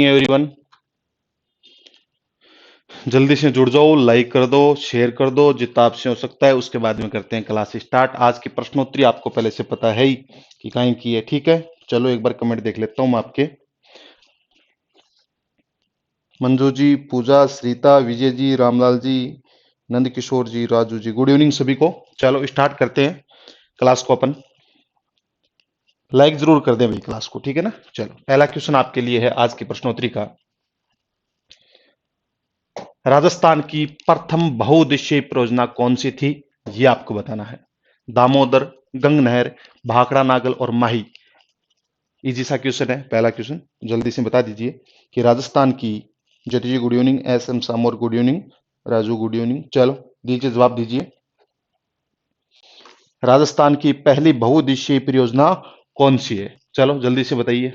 Everyone, जल्दी से जुड़ जाओ, लाइक कर दो, शेयर कर दो, जितना आपसे हो सकता है। उसके बाद में करते हैं क्लास स्टार्ट। आज की प्रश्नोत्तरी आपको पहले से पता है ही कि कहीं की है, ठीक है। चलो एक बार कमेंट देख लेता हूं मैं आपके। मंजू जी, पूजा, श्रीता, विजय जी, रामलाल जी, नंद किशोर जी, राजू जी, गुड इवनिंग सभी को। चलो स्टार्ट करते हैं क्लास को अपन। लाइक जरूर कर दें भाई क्लास को, ठीक है ना। चलो पहला क्वेश्चन आपके लिए है आज की प्रश्नोत्तरी का। राजस्थान की प्रथम बहुउद्देशीय परियोजना कौन सी थी, ये आपको बताना है। दामोदर, गंग नहर, भाखड़ा नागल और माही। इजी सा क्वेश्चन है पहला क्वेश्चन। जल्दी से बता दीजिए कि राजस्थान की, Jyoti ji good evening, S M Samor good evening, Raju good evening. चलो दीजिए जवाब दीजिए। राजस्थान की पहली बहुउद्देशीय परियोजना कौन सी है? चलो जल्दी से बताइए।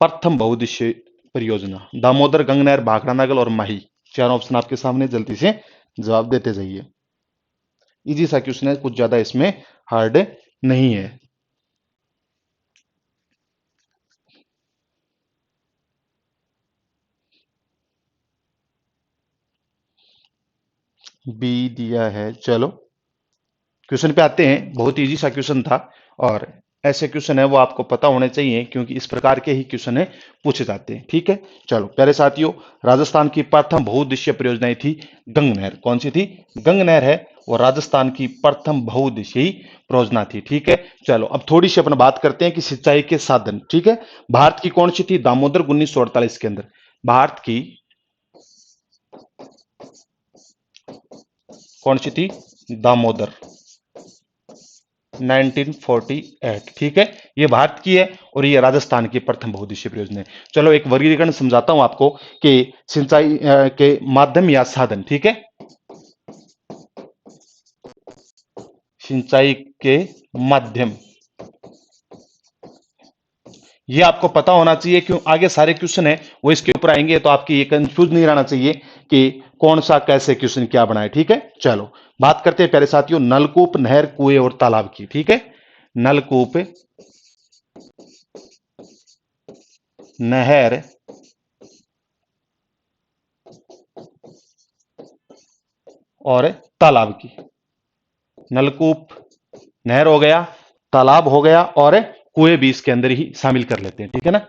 प्रथम बहुउद्देशीय परियोजना दामोदर, गंग नहर, भाखड़ा नागल और माही। चार ऑप्शन आपके सामने, जल्दी से जवाब देते जाइए। इजी सा क्वेश्चन है, कुछ ज्यादा इसमें हार्ड नहीं है। बी दिया है। चलो क्वेश्चन पे आते हैं। बहुत इजी सा क्वेश्चन था और ऐसे क्वेश्चन है वो आपको पता होने चाहिए, क्योंकि इस प्रकार के ही क्वेश्चन है पूछे जाते हैं, ठीक है। चलो प्यारे साथियों, राजस्थान की प्रथम बहुउद्देशीय परियोजना थी गंग नहर। कौन सी थी? गंग नहर है वो राजस्थान की प्रथम बहुउद्देशीय परियोजना थी, ठीक है। चलो अब थोड़ी सी अपन बात करते हैं कि सिंचाई के साधन, ठीक है। भारत की कौन सी थी? दामोदर 1948 के अंदर। भारत की कौन सी थी? दामोदर 1948, ठीक है। ये भारत की है और ये राजस्थान की प्रथम बहुउद्देशीय परियोजना है। चलो एक वर्गीकरण समझाता हूं आपको कि सिंचाई के माध्यम या साधन, ठीक है। सिंचाई के माध्यम, ये आपको पता होना चाहिए, क्यों आगे सारे क्वेश्चन है वो इसके ऊपर आएंगे, तो आपकी ये कंफ्यूज नहीं रहना चाहिए कि कौन सा कैसे क्वेश्चन क्या बनाए, ठीक है। चलो बात करते हैं प्यारे साथियों नलकूप, नहर, कुएं और तालाब की, ठीक है। नलकूप, नहर और तालाब की। नलकूप, नहर हो गया, तालाब हो गया और कुएं भी इसके अंदर ही शामिल कर लेते हैं, ठीक है ना।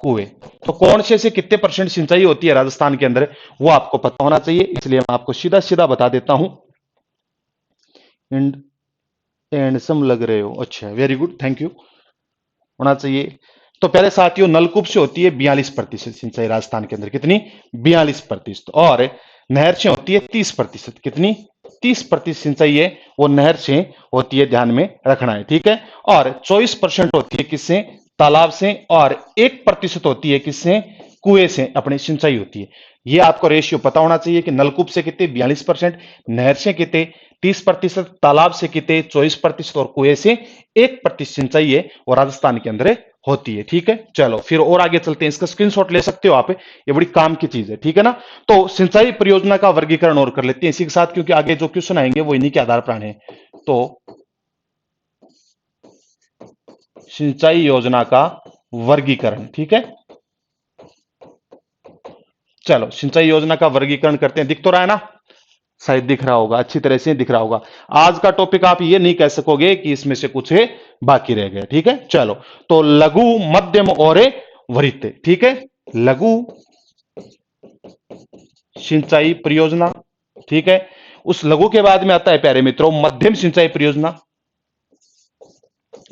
कुएं, तो कौन से कितने परसेंट सिंचाई होती है राजस्थान के अंदर, वो आपको पता होना चाहिए, इसलिए मैं आपको सीधा सीधा बता देता हूं। हैंडसम लग रहे हो, अच्छा वेरी गुड, थैंक यू। होना चाहिए। तो पहले साथियों नलकूप से होती है 42% सिंचाई राजस्थान के अंदर। कितनी? 42%। और नहर से होती है 30%। कितनी? 30% सिंचाई है वो नहर से होती है, ध्यान में रखना है, ठीक है। और 24% होती है किससे? तालाब से। और 1% होती है किससे? कुएं से अपनी सिंचाई होती है। ये आपको रेशियो पता होना चाहिए कि नलकूप से कितने? 42%, नहर से कितने? 30%, तालाब से कितने? 24% और कुएं से 1% सिंचाई है वो राजस्थान के अंदर होती है, ठीक है। चलो फिर और आगे चलते हैं, इसका स्क्रीनशॉट ले सकते हो आप, ये बड़ी काम की चीज है, ठीक है ना। तो सिंचाई परियोजना का वर्गीकरण और कर लेते हैं इसी के साथ, क्योंकि आगे जो क्वेश्चन आएंगे वो इन्हीं के आधार पर है। तो सिंचाई योजना का वर्गीकरण, ठीक है। चलो सिंचाई योजना का वर्गीकरण करते हैं। दिख तो रहा है ना, शायद दिख रहा होगा, अच्छी तरह से दिख रहा होगा। आज का टॉपिक आप ये नहीं कह सकोगे कि इसमें से कुछ है बाकी रह गया, ठीक है। चलो तो लघु, मध्यम और वृत्त, ठीक है। लघु सिंचाई परियोजना, ठीक है। उस लघु के बाद में आता है प्यारे मित्रों मध्यम सिंचाई परियोजना,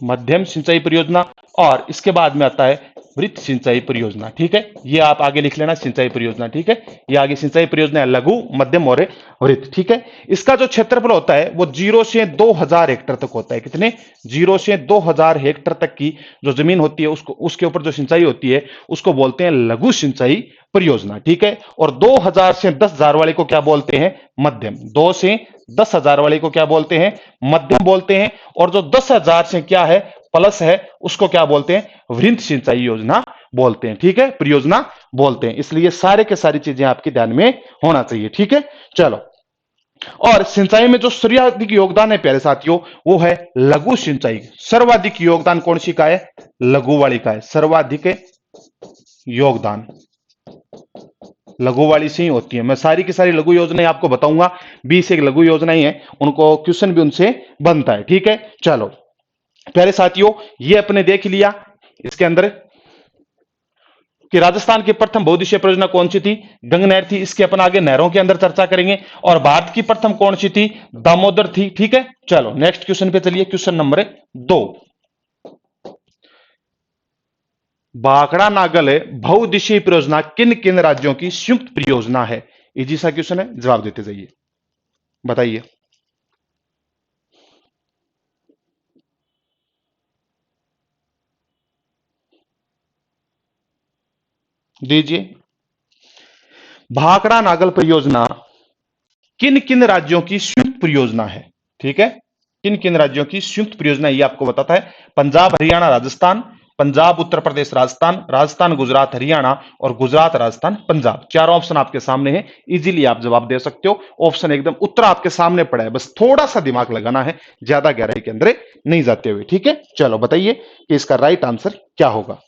मध्यम सिंचाई परियोजना। और इसके बाद में आता है वृत्त सिंचाई परियोजना, ठीक है। ये आप आगे लिख लेना सिंचाई परियोजना, ठीक है। ये आगे सिंचाई परियोजना है लघु, मध्यम और वृत्त, ठीक है। इसका जो क्षेत्रफल होता है वो 0 से 2000 हेक्टेयर तक होता है। कितने? 0 से 2000 हेक्टेयर तक की जो जमीन होती है उसको, उसके ऊपर जो सिंचाई होती है उसको बोलते हैं लघु सिंचाई परियोजना, ठीक है। और 2000 से 10,000 वाले को क्या बोलते हैं? मध्यम। 2 से 10,000 वाले को क्या बोलते हैं? मध्यम बोलते हैं। और जो 10,000 से क्या है, प्लस है, उसको क्या बोलते हैं? वृत्त सिंचाई योजना बोलते हैं, ठीक है, परियोजना बोलते हैं। इसलिए सारे के सारी चीजें आपके ध्यान में होना चाहिए, ठीक है। चलो और सिंचाई में जो सर्वाधिक योगदान है प्यारे साथियों, वो है लघु सिंचाई। सर्वाधिक योगदान कौन सी का है? लघु वाली का है। सर्वाधिक योगदान लघु वाली से ही होती है। मैं सारी की सारी लघु योजनाएं आपको बताऊंगा, 20 एक लघु योजनाएं हैं, उनको क्वेश्चन भी उनसे बनता है। ठीक है, चलो प्यारे साथियों, ये अपने देख लिया इसके अंदर कि राजस्थान की प्रथम बहुउद्देशीय परियोजना कौन सी थी? गंग नहर थी। इसके अपन आगे नहरों के अंदर चर्चा करेंगे। और भारत की प्रथम कौन सी थी? दामोदर थी। ठीक है, चलो नेक्स्ट क्वेश्चन पे चलिए। क्वेश्चन नंबर 2, भाखड़ा नागल बहुउद्देशीय परियोजना किन किन राज्यों की संयुक्त परियोजना है? इजी सा क्वेश्चन है, जवाब देते जाइए, बताइए। दीजिए। भाखड़ा नागल परियोजना किन किन राज्यों की संयुक्त परियोजना है? ठीक है, किन किन राज्यों की संयुक्त परियोजना, ये आपको बताता है। पंजाब हरियाणा राजस्थान, पंजाब उत्तर प्रदेश राजस्थान, राजस्थान गुजरात हरियाणा और गुजरात राजस्थान पंजाब। चारों ऑप्शन आपके सामने हैं, इजीली आप जवाब दे सकते हो। ऑप्शन एकदम उत्तर आपके सामने पड़ा है, बस थोड़ा सा दिमाग लगाना है, ज्यादा गहराई के अंदर नहीं जाते हुए। ठीक है, चलो बताइए कि इसका राइट आंसर क्या होगा।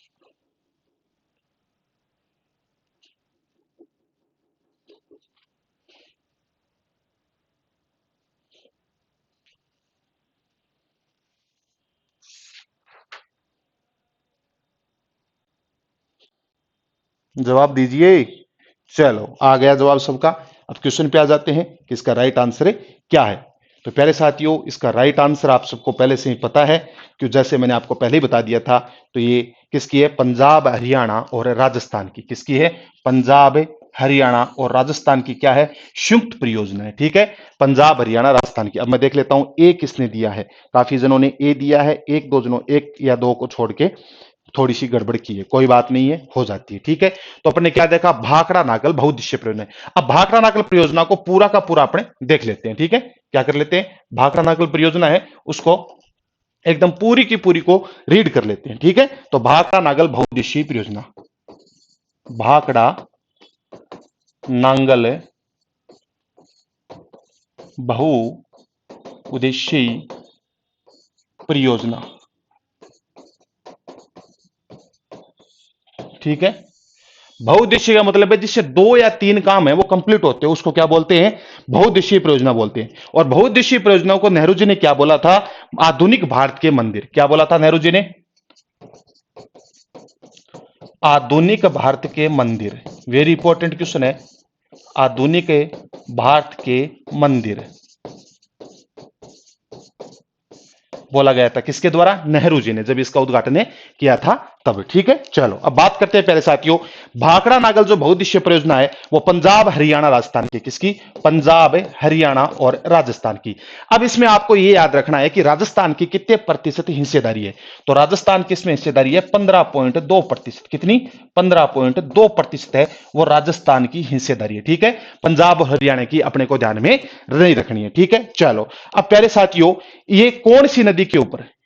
जवाब दीजिए। चलो आ गया जवाब सबका। अब क्वेश्चन पे आ जाते हैं कि इसका राइट आंसर क्या है। तो प्यारे साथियों, इसका राइट आंसर आप सबको पहले से ही पता है, कि जैसे मैंने आपको पहले ही बता दिया था। तो ये किसकी है? पंजाब हरियाणा और राजस्थान की। किसकी है? पंजाब हरियाणा और राजस्थान की क्या है? संयुक्त परियोजना है। ठीक है, पंजाब हरियाणा राजस्थान की। अब मैं देख लेता हूं ए किसने दिया है। काफी जनों ने ए दिया है, एक दो जनों, एक या दो को छोड़ के थोड़ी सी गड़बड़ की है, कोई बात नहीं है, हो जाती है। ठीक है, तो अपने क्या देखा? भाखड़ा नागल बहुउद्देशीय परियोजना। अब भाखड़ा नागल परियोजना को पूरा का पूरा अपने देख लेते हैं। ठीक है, क्या कर लेते हैं? भाखड़ा नागल परियोजना है उसको एकदम पूरी की पूरी को रीड कर लेते हैं। ठीक है, तो भाखड़ा नागल बहुउद्देशीय परियोजना, भाखड़ा नांगल बहुउद्देशीय परियोजना। ठीक है, बहुउद्देशीय का मतलब है जिससे दो या तीन काम है वो कंप्लीट होते हैं, उसको क्या बोलते हैं? बहुउद्देशीय परियोजना बोलते हैं। और बहुउद्देशीय परियोजनाओं को नेहरू जी ने क्या बोला था? आधुनिक भारत के मंदिर। क्या बोला था नेहरू जी ने? आधुनिक भारत के मंदिर। वेरी इंपॉर्टेंट क्वेश्चन है। आधुनिक भारत के मंदिर बोला गया था किसके द्वारा? नेहरू जी ने, जब इसका उद्घाटन किया था तब। ठीक है, चलो अब बात करते हैं प्यारे साथियों। भाखड़ा नागल जो बहुउद्देशीय परियोजना है वो पंजाब हरियाणा राजस्थान की। किसकी? पंजाब हरियाणा और राजस्थान की। अब इसमें आपको यह याद रखना है कि राजस्थान की कितने प्रतिशत हिस्सेदारी है। तो राजस्थान की इसमें हिस्सेदारी है 15.2%। कितनी? 15.2% है वो राजस्थान की हिस्सेदारी है। ठीक है, पंजाब हरियाणा की अपने को ध्यान में नहीं रखनी है। ठीक है, चलो अब प्यारे साथियों, ये कौन सी नदी के ऊपर है?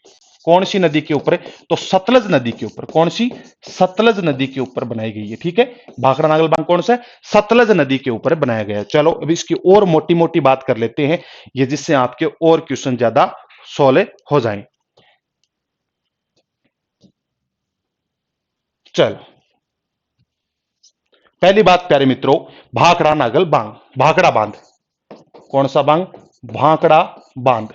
कौन सी नदी के ऊपर है? तो सतलज नदी के ऊपर। कौन सी? सतलज नदी के ऊपर बनाई गई है। ठीक है, भाखड़ा नागल बांध कौन सा है? सतलज नदी के ऊपर बनाया गया है। चलो अब इसकी और मोटी मोटी बात कर लेते हैं, ये जिससे आपके और क्वेश्चन ज्यादा सोले हो जाएं। चलो पहली बात प्यारे मित्रों, भाखड़ा नागल बांध, भाखड़ा बांध कौन सा बांध? भाखड़ा बांध।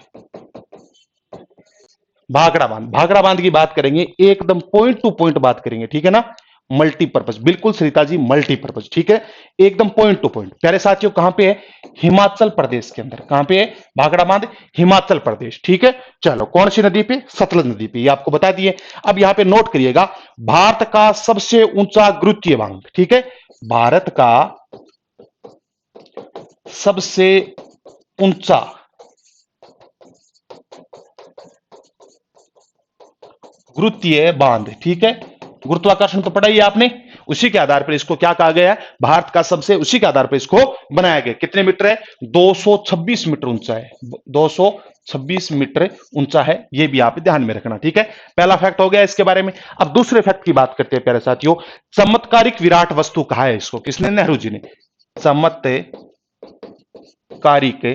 भाखड़ा बांध, भाखड़ा बांध की बात करेंगे, एकदम पॉइंट टू पॉइंट बात करेंगे। ठीक है ना, मल्टीपर्पज, बिल्कुल सरिता जी, मल्टीपर्पज। ठीक है, एकदम पॉइंट टू पॉइंट। प्यारे साथियों कहां पे है? हिमाचल प्रदेश के अंदर। कहां पे है भाखड़ा बांध? हिमाचल प्रदेश। ठीक है, चलो कौन सी नदी पे? सतलज नदी पे, ये आपको बता दिए। अब यहां पे नोट करिएगा, भारत का सबसे ऊंचा गुरुत्वीय बांध। ठीक है, भारत का सबसे ऊंचा गुरुत्वीय बांध। ठीक है, गुरुत्वाकर्षण तो पढ़ा ही है आपने, उसी के आधार पर इसको क्या कहा गया है? भारत का सबसे, उसी के आधार पर इसको बनाया गया। कितने मीटर है? 226 मीटर ऊंचा है। 226 मीटर ऊंचा है, ये भी आप ध्यान में रखना। ठीक है, पहला फैक्ट हो गया इसके बारे में। अब दूसरे फैक्ट की बात करते हैं प्यारे साथियों। चमत्कारिक विराट वस्तु कहा है इसको? किसने? नेहरू जी ने। चमत्कारिक चमत्कारिक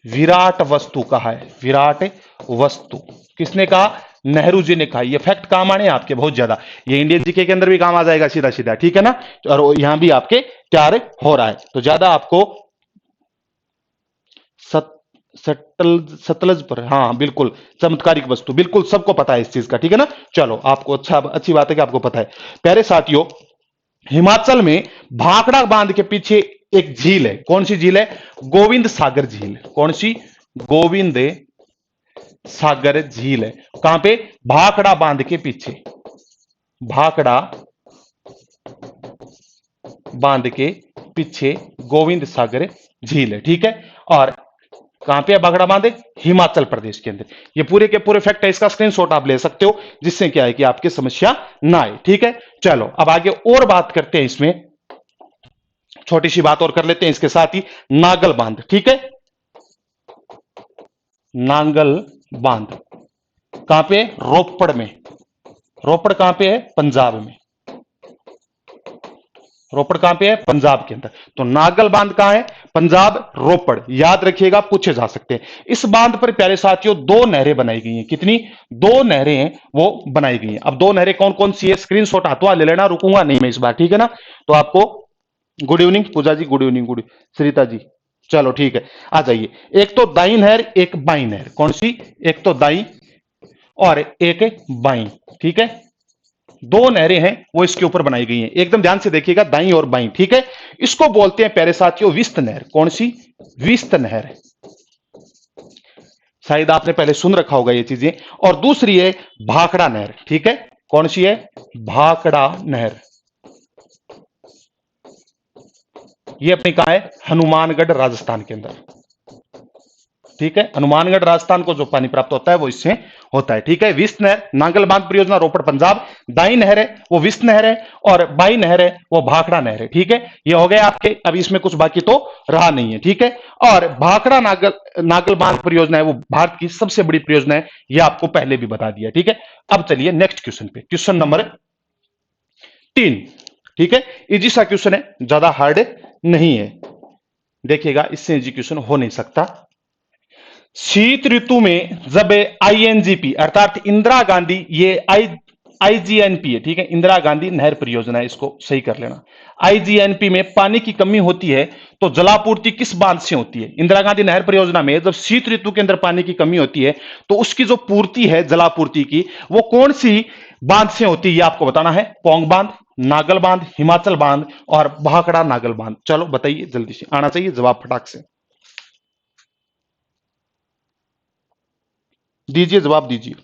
विराट वस्तु कहा है। विराट वस्तु किसने कहा? नेहरू जी ने कहा। ये फैक्ट काम आने आपके बहुत ज्यादा, ये इंडियन जीके के अंदर भी काम आ जाएगा सीधा सीधा, ठीक है ना। और यहां भी आपके तैयार हो रहा है, तो ज्यादा आपको सत सतलज पर, हाँ बिल्कुल, चमत्कारिक वस्तु, बिल्कुल सबको पता है इस चीज का, ठीक है ना। चलो आपको अच्छा, अच्छी बात है कि आपको पता है। प्यारे साथियों, हिमाचल में भाखड़ा बांध के पीछे एक झील है। कौन सी झील है? गोविंद सागर झील। कौन सी? गोविंद सागर झील है। कहां पे? भाखड़ा बांध के पीछे। भाखड़ा बांध के पीछे गोविंद सागर झील है, ठीक है। और कहां पे है भाखड़ा बांध? हिमाचल प्रदेश के अंदर। ये पूरे के पूरे फैक्ट है, इसका स्क्रीनशॉट आप ले सकते हो, जिससे क्या है कि आपकी समस्या ना आए, ठीक है। चलो अब आगे और बात करते हैं, इसमें छोटी सी बात और कर लेते हैं इसके साथ ही। नागल बांध, ठीक है। नांगल बांध कहां पे? रोपड़ में। रोपड़ कहां पे है? पंजाब में। रोपड़ कहां पे है? पंजाब के अंदर। तो नागल बांध कहां है? पंजाब, रोपड़, याद रखिएगा, पूछे जा सकते हैं। इस बांध पर प्यारे साथियों दो नहरें बनाई गई हैं। कितनी? दो नहरें हैं वो बनाई गई हैं। अब दो नहरें कौन कौन सी है? स्क्रीनशॉट हाथों ले लेना, रुकूंगा नहीं मैं इस बार, ठीक है ना। तो आपको गुड इवनिंग पूजा जी, good evening, good Sarita ji, चलो ठीक है, आ जाइए। एक तो दाई नहर, एक बाई नहर। कौन सी? एक तो दाई और एक बाई, ठीक है। दो नहरें हैं वो इसके ऊपर बनाई गई हैं, एकदम ध्यान से देखिएगा, दाई और बाई, ठीक है। इसको बोलते हैं प्यारे साथियों विस्त नहर। कौन सी? विस्त नहर। शायद आपने पहले सुन रखा होगा ये चीजें। और दूसरी है भाखड़ा नहर, ठीक है। कौन सी है? भाखड़ा नहर। ये अपनी कहां है? हनुमानगढ़ राजस्थान के अंदर, ठीक है। हनुमानगढ़ राजस्थान को जो पानी प्राप्त होता है वो इससे होता है, ठीक है। विस्त नहर, नांगल बांध परियोजना, रोपड़ पंजाब। दाई नहर है वो विस्त नहर है, और बाई नहर है वो भाखड़ा नहर है, ठीक है। ये हो गए आपके, अब इसमें कुछ बाकी तो रहा नहीं है, ठीक है। और भाखड़ा नागल नागल बांध परियोजना है वो भारत की सबसे बड़ी परियोजना है, ये आपको पहले भी बता दिया, ठीक है। अब चलिए नेक्स्ट क्वेश्चन पे, क्वेश्चन नंबर 3, ठीक है। इजी सा क्वेश्चन है, ज्यादा हार्ड नहीं है, देखिएगा इससे इजी क्वेश्चन हो नहीं सकता। शीत ऋतु में जब आईएनजीपी अर्थात इंदिरा गांधी, ये आईजीएनपी है, ठीक है, इंदिरा गांधी नहर परियोजना है, इसको सही कर लेना। आईजीएनपी में पानी की कमी होती है तो जलापूर्ति किस बांध से होती है? इंदिरा गांधी नहर परियोजना में जब शीत ऋतु के अंदर पानी की कमी होती है तो उसकी जो पूर्ति है जलापूर्ति की, वो कौन सी बांध से होती है? ये आपको बताना है। पौंग बांध, नागल बांध, हिमाचल बांध और भाखड़ा नागल बांध। चलो बताइए, जल्दी से आना चाहिए जवाब फटाक से, दीजिए जवाब दीजिए।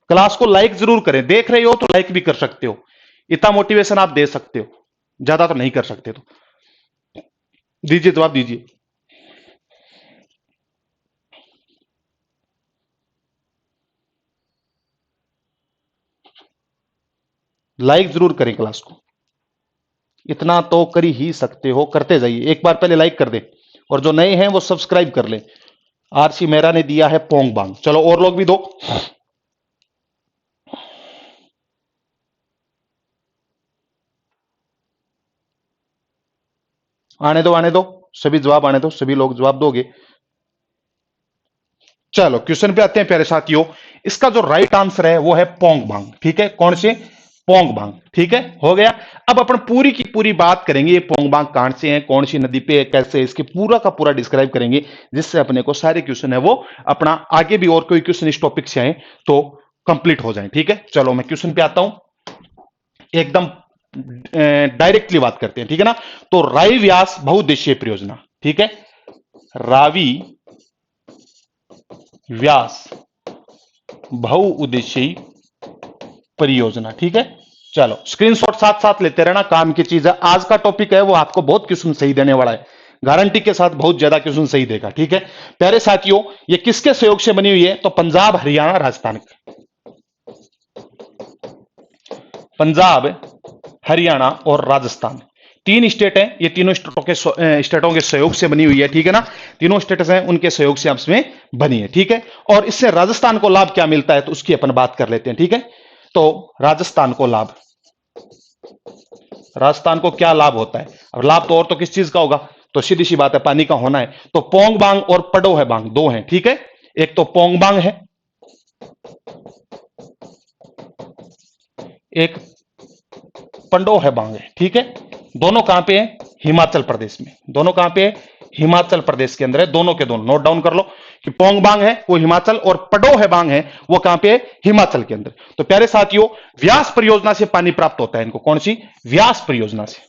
क्लास को लाइक जरूर करें, देख रहे हो तो लाइक भी कर सकते हो, इतना मोटिवेशन आप दे सकते हो, ज्यादा तो नहीं कर सकते, तो दीजिए जवाब दीजिए। लाइक जरूर करें क्लास को, इतना तो कर ही सकते हो, करते जाइए। एक बार पहले लाइक कर दे, और जो नए हैं वो सब्सक्राइब कर ले। आरसी मेरा ने दिया है पोंग बांग, चलो और लोग भी दो। आने दो आने दो, सभी जवाब आने दो, सभी लोग जवाब दोगे। चलो क्वेश्चन पे आते हैं प्यारे साथियों। इसका जो राइट आंसर है वो है पोंग बांग, ठीक है। कौन से? पोंग बांग, ठीक है, हो गया। अब अपन पूरी की पूरी बात करेंगे ये पोंग बांग कहां से है, कौन सी नदी पे है, कैसे, इसके पूरा का पूरा डिस्क्राइब करेंगे, जिससे अपने को सारे क्वेश्चन है वो अपना आगे भी और कोई क्वेश्चन इस टॉपिक से आए तो कंप्लीट हो जाए, ठीक है। चलो मैं क्वेश्चन पे आता हूं, एकदम डायरेक्टली बात करते हैं, ठीक है ना। तो रावी व्यास बहुउद्देशीय परियोजना, ठीक है, रावी व्यास बहुउद्देशीय परियोजना, ठीक है। चलो स्क्रीनशॉट साथ साथ लेते रहना, काम की चीज है। आज का टॉपिक है वो आपको बहुत क्वेश्चन सही देने वाला है, गारंटी के साथ बहुत ज्यादा क्वेश्चन सही देगा, ठीक है। प्यारे साथियों, ये किसके सहयोग से बनी हुई है? तो पंजाब, हरियाणा, राजस्थान। पंजाब, हरियाणा और राजस्थान, तीन स्टेट हैं, ये तीनों स्टेटों के सहयोग से बनी हुई है, ठीक है ना। तीनों स्टेट्स हैं उनके सहयोग से आपस में बनी है, ठीक है। और इससे राजस्थान को लाभ क्या मिलता है तो उसकी अपन बात कर लेते हैं, ठीक है। तो राजस्थान को लाभ, राजस्थान को क्या लाभ होता है? अब लाभ तो और तो किस चीज का होगा, तो सीधी सी बात है पानी का होना है। तो पोंग बांग और पडो है बांग दो हैं, ठीक है। एक तो पोंग बांग है, एक पंडो है बांग है, ठीक है। दोनों कहां पे है? हिमाचल प्रदेश में। दोनों कहां पे है? हिमाचल प्रदेश के अंदर है। दोनों के दोनों नोट डाउन कर लो कि पोंग बांग है वो हिमाचल और पडो है बांग है वो कहां पे है? हिमाचल के अंदर। तो प्यारे साथियों, व्यास परियोजना से पानी प्राप्त होता है इनको। कौन सी? व्यास परियोजना से।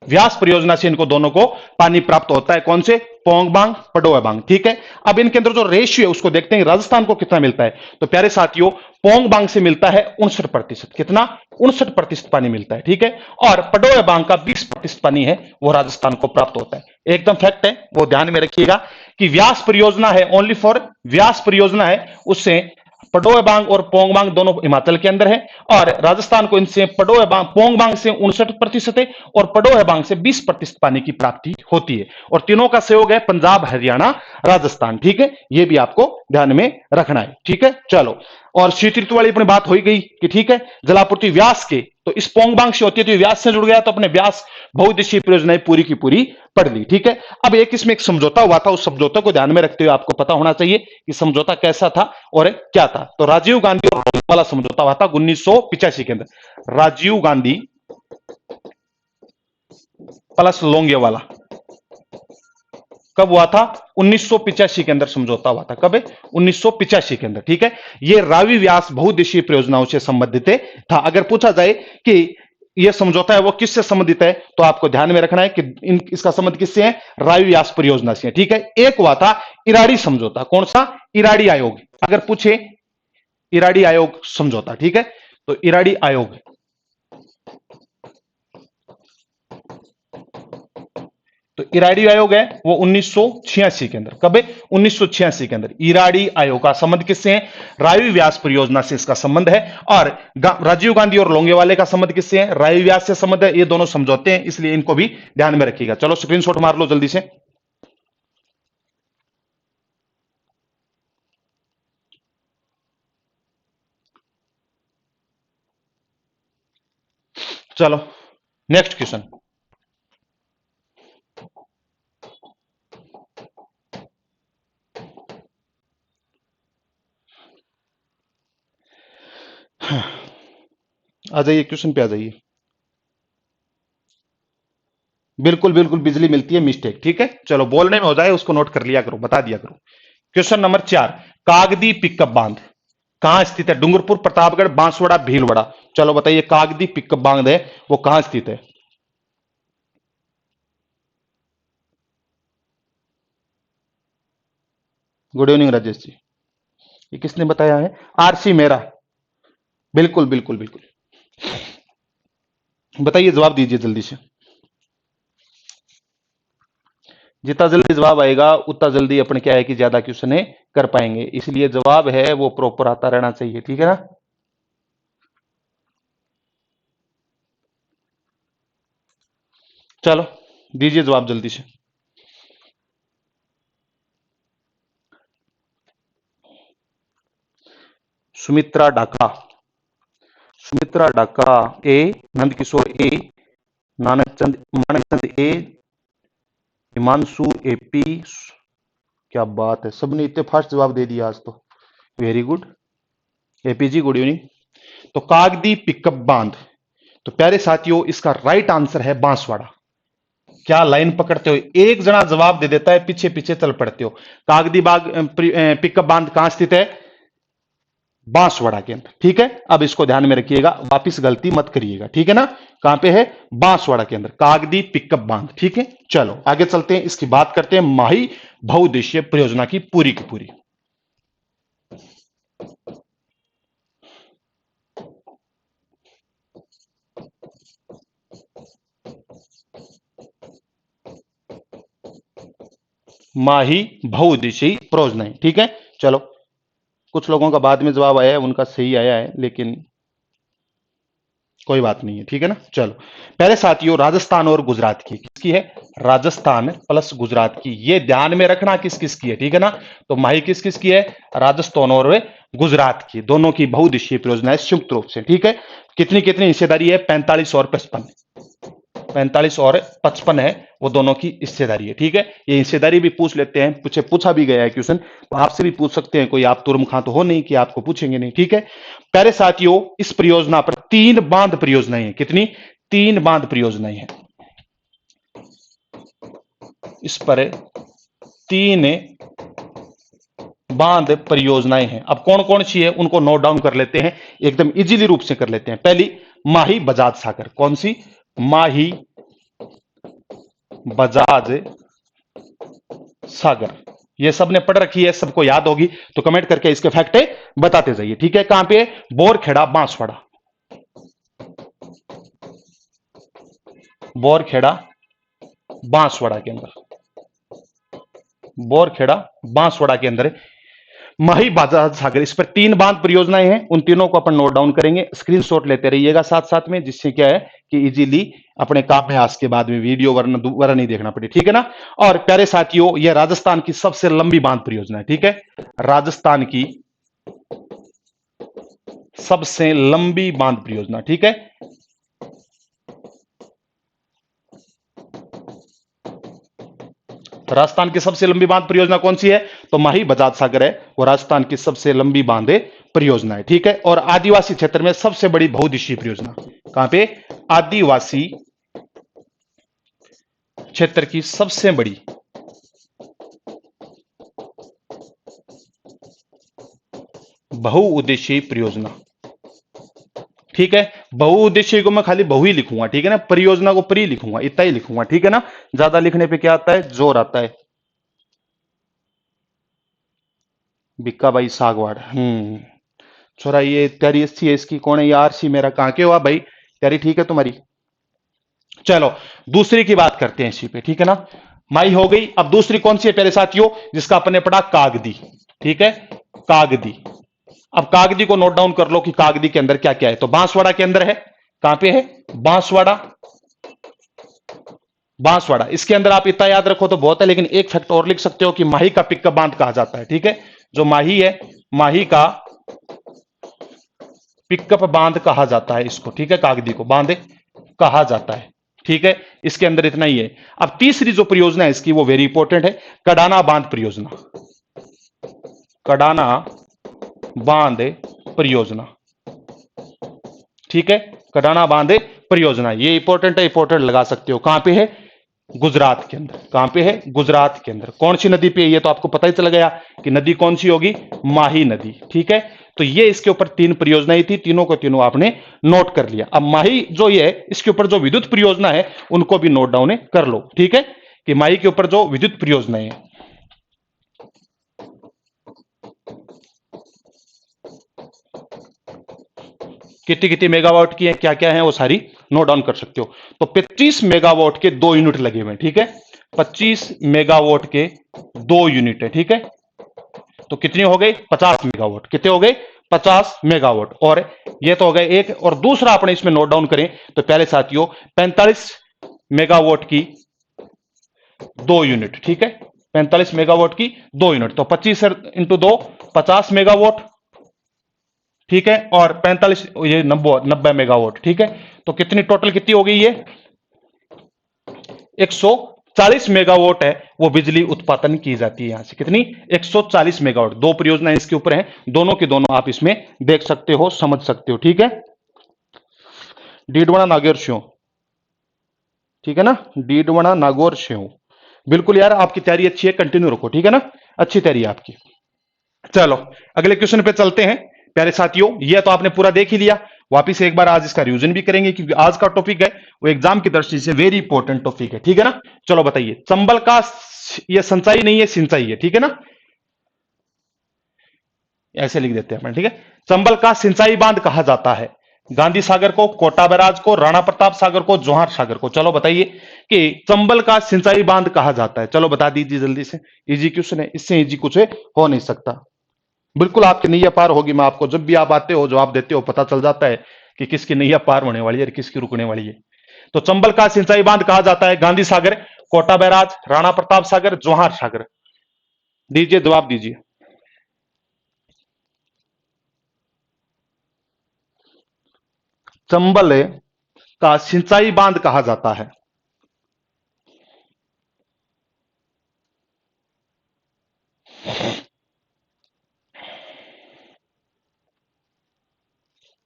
व्यास परियोजना से इनको दोनों को पानी प्राप्त होता है। कौन से? पोंग बांग, पडोआ बांग, ठीक है। अब इनके अंदर जो रेशियो है उसको देखते हैं, राजस्थान को कितना मिलता है। तो प्यारे साथियों, पोंग बांग से मिलता है 59%। कितना? 59% पानी मिलता है, ठीक है। और पडोआ बांग का 20% पानी है वो राजस्थान को प्राप्त होता है। एकदम फैक्ट है, वो ध्यान में रखिएगा कि व्यास परियोजना है, ओनली फॉर व्यास परियोजना है, उससे पडोए बांग और पोंग बांग दोनों हिमाचल के अंदर है। और राजस्थान को इनसे पडोए बांग, पोंग बांग से 59% है और पडोए बांग से 20% पानी की प्राप्ति होती है। और तीनों का सहयोग है पंजाब, हरियाणा, राजस्थान, ठीक है। ये भी आपको ध्यान में रखना है, ठीक है। चलो, और शीत ऋतु वाली अपनी बात हो गई कि ठीक है, जलापूर्ति व्यास के, तो इस पोंग बांग से होती है, तो व्यास से जुड़ गया, तो अपने व्यास बहुउद्देशीय परियोजनाएं पूरी की पूरी पढ़ ली, ठीक है। अब एक इसमें एक समझौता हुआ था, उस समझौते को ध्यान में रखते हुए आपको पता होना चाहिए कि समझौता कैसा था और क्या था। तो राजीव गांधी और लोंगे वाला समझौता हुआ था 1985 के अंदर। राजीव गांधी प्लस लोंगे वाला कब हुआ था? 1985 के अंदर समझौता हुआ था। कब है? 1985 के अंदर, ठीक है। ये रावी व्यास बहुउद्देशीय परियोजनाओं से संबंधित था। अगर पूछा जाए कि यह समझौता है वो किससे संबंधित है, तो आपको ध्यान में रखना है कि इसका संबंध किससे है? रावी व्यास परियोजना से, ठीक है। एक हुआ था इराड़ी समझौता। कौन सा? इराड़ी आयोग। अगर पूछे इराड़ी आयोग समझौता, ठीक है, तो इराड़ी आयोग, तो इराड़ी आयोग है वो 1986 के अंदर। कब है? 1986 के अंदर इराड़ी आयोग का संबंध किससे है? रावी व्यास परियोजना से इसका संबंध है। और राजीव गांधी और लोंगे वाले का संबंध किससे है? रावी व्यास से संबंध है। ये दोनों समझौते हैं, इसलिए इनको भी ध्यान में रखिएगा। चलो स्क्रीनशॉट मार लो जल्दी से। चलो नेक्स्ट क्वेश्चन। आ जाइए, क्वेश्चन पे आ जाइए। बिल्कुल बिल्कुल, बिजली मिलती है, मिस्टेक, ठीक है। चलो बोलने में हो जाए उसको नोट कर लिया करो, बता दिया करो। क्वेश्चन नंबर 4, कागदी पिकअप बांध कहां स्थित है? डूंगरपुर, प्रतापगढ़, बांसवाड़ा, भीलवाड़ा। चलो बताइए, कागदी पिकअप बांध है वो कहां स्थित है? Good evening Rajesh ji. ये किसने बताया है? आरसी मेरा। बिल्कुल बिल्कुल बिल्कुल, बताइए, जवाब दीजिए जल्दी से। जितना जल्दी जवाब आएगा उतना जल्दी अपने क्या है कि ज्यादा क्वेश्चन है कर पाएंगे, इसलिए जवाब है वो प्रॉपर आता रहना चाहिए, ठीक है ना। चलो दीजिए जवाब जल्दी से। सुमित्रा डाका, सुमित्रा डाका ए, नंदकिशोर ए, मानकचंद ए, हिमांशु एपी। क्या बात है, सबने इतने फास्ट जवाब दे दिया आज तो, वेरी गुड। एपी जी गुड इवनिंग। तो कागदी पिकअप बांध, तो प्यारे साथियों इसका राइट आंसर है बांसवाड़ा। क्या लाइन पकड़ते हो, एक जना जवाब दे देता है, पीछे पीछे चल पड़ते हो। कागदी बाग पिकअप बांध कहां स्थित है? बांसवाड़ा के अंदर, ठीक है। अब इसको ध्यान में रखिएगा, वापिस गलती मत करिएगा, ठीक है ना। कहां पे है? बांसवाड़ा के अंदर कागदी पिकअप बांध, ठीक है। चलो आगे चलते हैं, इसकी बात करते हैं माही बहुउद्देशीय परियोजना की पूरी की पूरी। माही बहुउद्देशीय परियोजनाएं, ठीक है। चलो, कुछ लोगों का बाद में जवाब आया है, उनका सही आया है, लेकिन कोई बात नहीं है, ठीक है ना। चलो, पहले साथियों राजस्थान और गुजरात की, किसकी है? राजस्थान प्लस गुजरात की। ये ध्यान में रखना किस किस की है, ठीक है ना। तो माही किस किस की है? राजस्थान और गुजरात की, दोनों की बहुउद्देशीय परियोजना है संयुक्त रूप से। ठीक है, कितनी कितनी हिस्सेदारी है? 45 और 55, 45 और 55 है, वो दोनों की हिस्सेदारी है। ठीक है, ये हिस्सेदारी भी पूछ लेते हैं, पूछा भी गया है क्वेश्चन, तो आपसे भी पूछ सकते हैं, कोई आप तुरम खां तो हो नहीं कि आपको पूछेंगे नहीं। ठीक है, प्यारे साथियों, इस परियोजना पर 3 बांध परियोजनाएं हैं। कितनी? 3 बांध परियोजनाएं हैं इस पर, 3 बांध परियोजनाएं हैं। अब कौन कौन सी है उनको नोट डाउन कर लेते हैं, एकदम इजीली रूप से कर लेते हैं। पहली, माही बजाज सागर। कौन सी? माही बजाज सागर। ये सबने पढ़ रखी है, सबको याद होगी, तो कमेंट करके इसके फैक्ट बताते जाइए। ठीक है, कहां पे? बोरखेड़ा बांसवाड़ा, बोरखेड़ा बांसवाड़ा के अंदर, बोरखेड़ा बांसवाड़ा के अंदर माही बजाज सागर। इस पर 3 बांध परियोजनाएं हैं, उन तीनों को अपन नोट डाउन करेंगे, स्क्रीनशॉट लेते रहिएगा साथ साथ में, जिससे क्या है कि इजीली अपने काव्यास के बाद में वीडियो वरना दोबारा नहीं देखना पड़े। ठीक है ना। और प्यारे साथियों, यह राजस्थान की सबसे लंबी बांध परियोजना है। ठीक है, राजस्थान की सबसे लंबी बांध परियोजना। ठीक है, राजस्थान की सबसे लंबी बांध परियोजना कौन सी है? तो माही बजाज सागर है, वो राजस्थान की सबसे लंबी बांध परियोजना है। ठीक है, और आदिवासी क्षेत्र में सबसे बड़ी बहुउद्देशीय परियोजना कहां पे? आदिवासी क्षेत्र की सबसे बड़ी बहुउद्देशीय परियोजना। ठीक है, बहुउद्देशीय को मैं खाली बहु ही लिखूंगा। ठीक है ना, परियोजना को परी लिखूंगा, इतना ही लिखूंगा। ठीक है ना, ज्यादा लिखने पे क्या आता है? जोर आता है। बिक्का भाई सागवाड़। छोरा ये तैयारी अच्छी है इसकी। कौन है? यार सी मेरा, कहां के हुआ भाई? तैयारी ठीक है तुम्हारी? चलो दूसरी की बात करते हैं इसी पे। ठीक है ना, माई हो गई। अब दूसरी कौन सी है प्यारे साथियों? जिसका अपन ने पढ़ा कागदी। ठीक है, कागदी। अब कागदी को नोट डाउन कर लो कि कागदी के अंदर क्या क्या है। तो बांसवाड़ा के अंदर है। कहां पे है? बांसवाड़ा, बांसवाड़ा। इसके अंदर आप इतना याद रखो तो बहुत है, लेकिन एक फैक्ट और लिख सकते हो कि माही का पिक बांध कहा जाता है। ठीक है, जो माही है, माही का पिकअप बांध कहा जाता है इसको। ठीक है, कागदी को बांध कहा जाता है। ठीक है, इसके अंदर इतना ही है। अब तीसरी जो परियोजना है इसकी, वो वेरी इंपॉर्टेंट है, कडाना बांध परियोजना। कडाना बांध परियोजना। ठीक है, कडाना बांध परियोजना, ये इंपॉर्टेंट है, इंपॉर्टेंट लगा सकते हो। कहां पे है? गुजरात के अंदर। कहां पे है? गुजरात के अंदर। कौन सी नदी पे है? ये तो आपको पता ही चल गया कि नदी कौन सी होगी? माही नदी। ठीक है, तो ये इसके ऊपर 3 परियोजनाएं थी, तीनों को तीनों आपने नोट कर लिया। अब माही जो ये है, इसके ऊपर जो विद्युत परियोजना है उनको भी नोट डाउन कर लो। ठीक है, कि माही के ऊपर जो विद्युत परियोजनाएं हैं, कितनी कितनी मेगावाट की है, क्या क्या है, वो सारी नोट डाउन कर सकते हो। तो 25 मेगावाट के 2 यूनिट लगे हुए हैं। ठीक है, 25 मेगावाट के 2 यूनिट है। ठीक है, तो कितनी हो गई? 50 मेगावाट। कितने हो गए? 50 मेगावाट। और ये तो हो गए एक। और दूसरा अपने इसमें नोट डाउन करें तो प्यारे साथियों, 45 मेगावाट की 2 यूनिट। ठीक है, 45 मेगावाट की 2 यूनिट, तो 25 इंटू 2, 50 मेगावाट। ठीक है, और 45, ये 90 मेगावाट। ठीक है, तो कितनी टोटल कितनी हो गई? ये 140 मेगावाट है, वो बिजली उत्पादन की जाती है यहां से। कितनी? 140 मेगावाट। 2 परियोजनाएं इसके ऊपर हैं, दोनों के दोनों आप इसमें देख सकते हो, समझ सकते हो। ठीक है, डीडवाना नागौर श्यों। ठीक है ना, डीडवाना नागौर श्यों। बिल्कुल यार, आपकी तैयारी अच्छी है, कंटिन्यू रखो। ठीक है ना, अच्छी तैयारी है आपकी। चलो अगले क्वेश्चन पे चलते हैं प्यारे साथियों। ये तो आपने पूरा देख ही लिया, वापिस एक बार आज इसका रिवीजन भी करेंगे, क्योंकि आज का टॉपिक है वो एग्जाम की दृष्टि से वेरी इंपॉर्टेंट टॉपिक है। ठीक है ना, चलो बताइए। चंबल का ये संचाई नहीं है, सिंचाई है। ठीक है ना, ऐसे लिख देते हैं अपन। ठीक है, चंबल का सिंचाई बांध कहा जाता है गांधी सागर को, कोटा बैराज को, राणा प्रताप सागर को, जौहर सागर को। चलो बताइए कि चंबल का सिंचाई बांध कहा जाता है। चलो बता दीजिए जल्दी से, इजी क्वेश्चन है, इससे इजी कुछ हो नहीं सकता। बिल्कुल आपकी नैया पार होगी। मैं आपको जब भी आप आते हो, जवाब देते हो, पता चल जाता है कि किसकी नैया पार होने वाली है और किसकी रुकने वाली है। तो चंबल का सिंचाई बांध कहा जाता है गांधी सागर, कोटा बैराज, राणा प्रताप सागर, जौहर सागर। दीजिए जवाब दीजिए। चंबल का सिंचाई बांध कहा जाता है?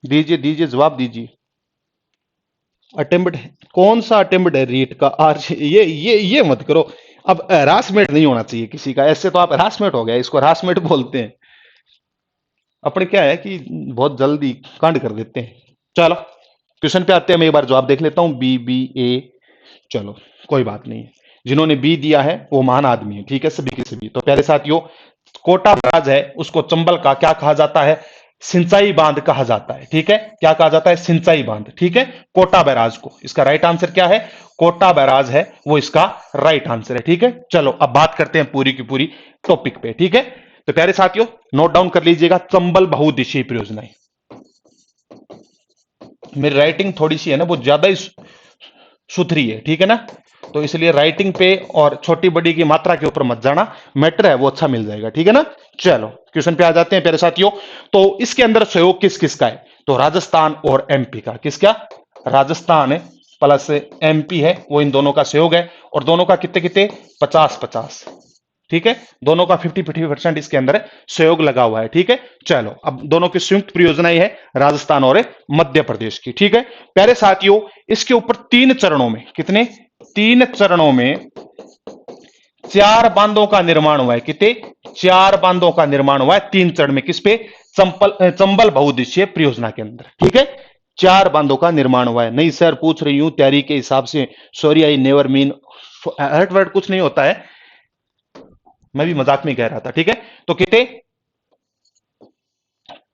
दीजिए दीजिए, जवाब दीजिए। अटेम्प्ट? कौन सा अटेम्प्ट है रीट का? आर ये मत करो। अब हरासमेंट नहीं होना चाहिए किसी का, ऐसे तो आप हरासमेंट हो गया, इसको हरासमेंट बोलते हैं। अपने क्या है कि बहुत जल्दी कांड कर देते हैं। चलो क्वेश्चन पे आते हैं, मैं एक बार जवाब देख लेता हूं। बी बी ए, चलो कोई बात नहीं है। जिन्होंने बी दिया है वो महान आदमी है, ठीक है, सभी के सभी। तो प्यारे साथियों, कोटा बैराज है उसको चंबल का क्या कहा जाता है? सिंचाई बांध कहा जाता है, ठीक है। क्या कहा जाता है? सिंचाई बांध, ठीक है। कोटा बैराज को, इसका राइट आंसर क्या है? कोटा बैराज है वो इसका राइट आंसर है, ठीक है। चलो अब बात करते हैं पूरी की पूरी टॉपिक पे, ठीक है। तो प्यारे साथियों, नोट डाउन कर लीजिएगा, चंबल बहुउद्देशीय परियोजनाएं। मेरी राइटिंग थोड़ी सी है ना, वो ज्यादा ही सुथरी है, ठीक है ना। तो इसलिए राइटिंग पे और छोटी बड़ी की मात्रा के ऊपर मत जाना, मैटर है वो अच्छा मिल जाएगा, ठीक है ना। चलो क्वेश्चन पे आ जाते हैं प्यारे साथियों। तो इसके अंदर सहयोग किस किस का है? तो राजस्थान और एमपी का। किसका? राजस्थान प्लस एमपी है, वो इन दोनों का सहयोग है। और दोनों का कितने कितने? 50-50, ठीक है। दोनों का 50-50% इसके अंदर सहयोग लगा हुआ है, ठीक है। चलो अब दोनों की संयुक्त परियोजनाएं है, राजस्थान और मध्य प्रदेश की, ठीक है। प्यारे साथियों, इसके ऊपर 3 चरणों में, कितने? 3 चरणों में 4 बांधों का निर्माण हुआ है। कितने? 4 बांधों का निर्माण हुआ है 3 चरण में। किस पे? चंबल बहुउद्देशीय परियोजना के अंदर, ठीक है। 4 बांधों का निर्माण हुआ है। नहीं सर, पूछ रही हूं तैयारी के हिसाब से, sorry I never mean, hurt word कुछ नहीं होता है, मैं भी मजाक में कह रहा था, ठीक है। तो कितने?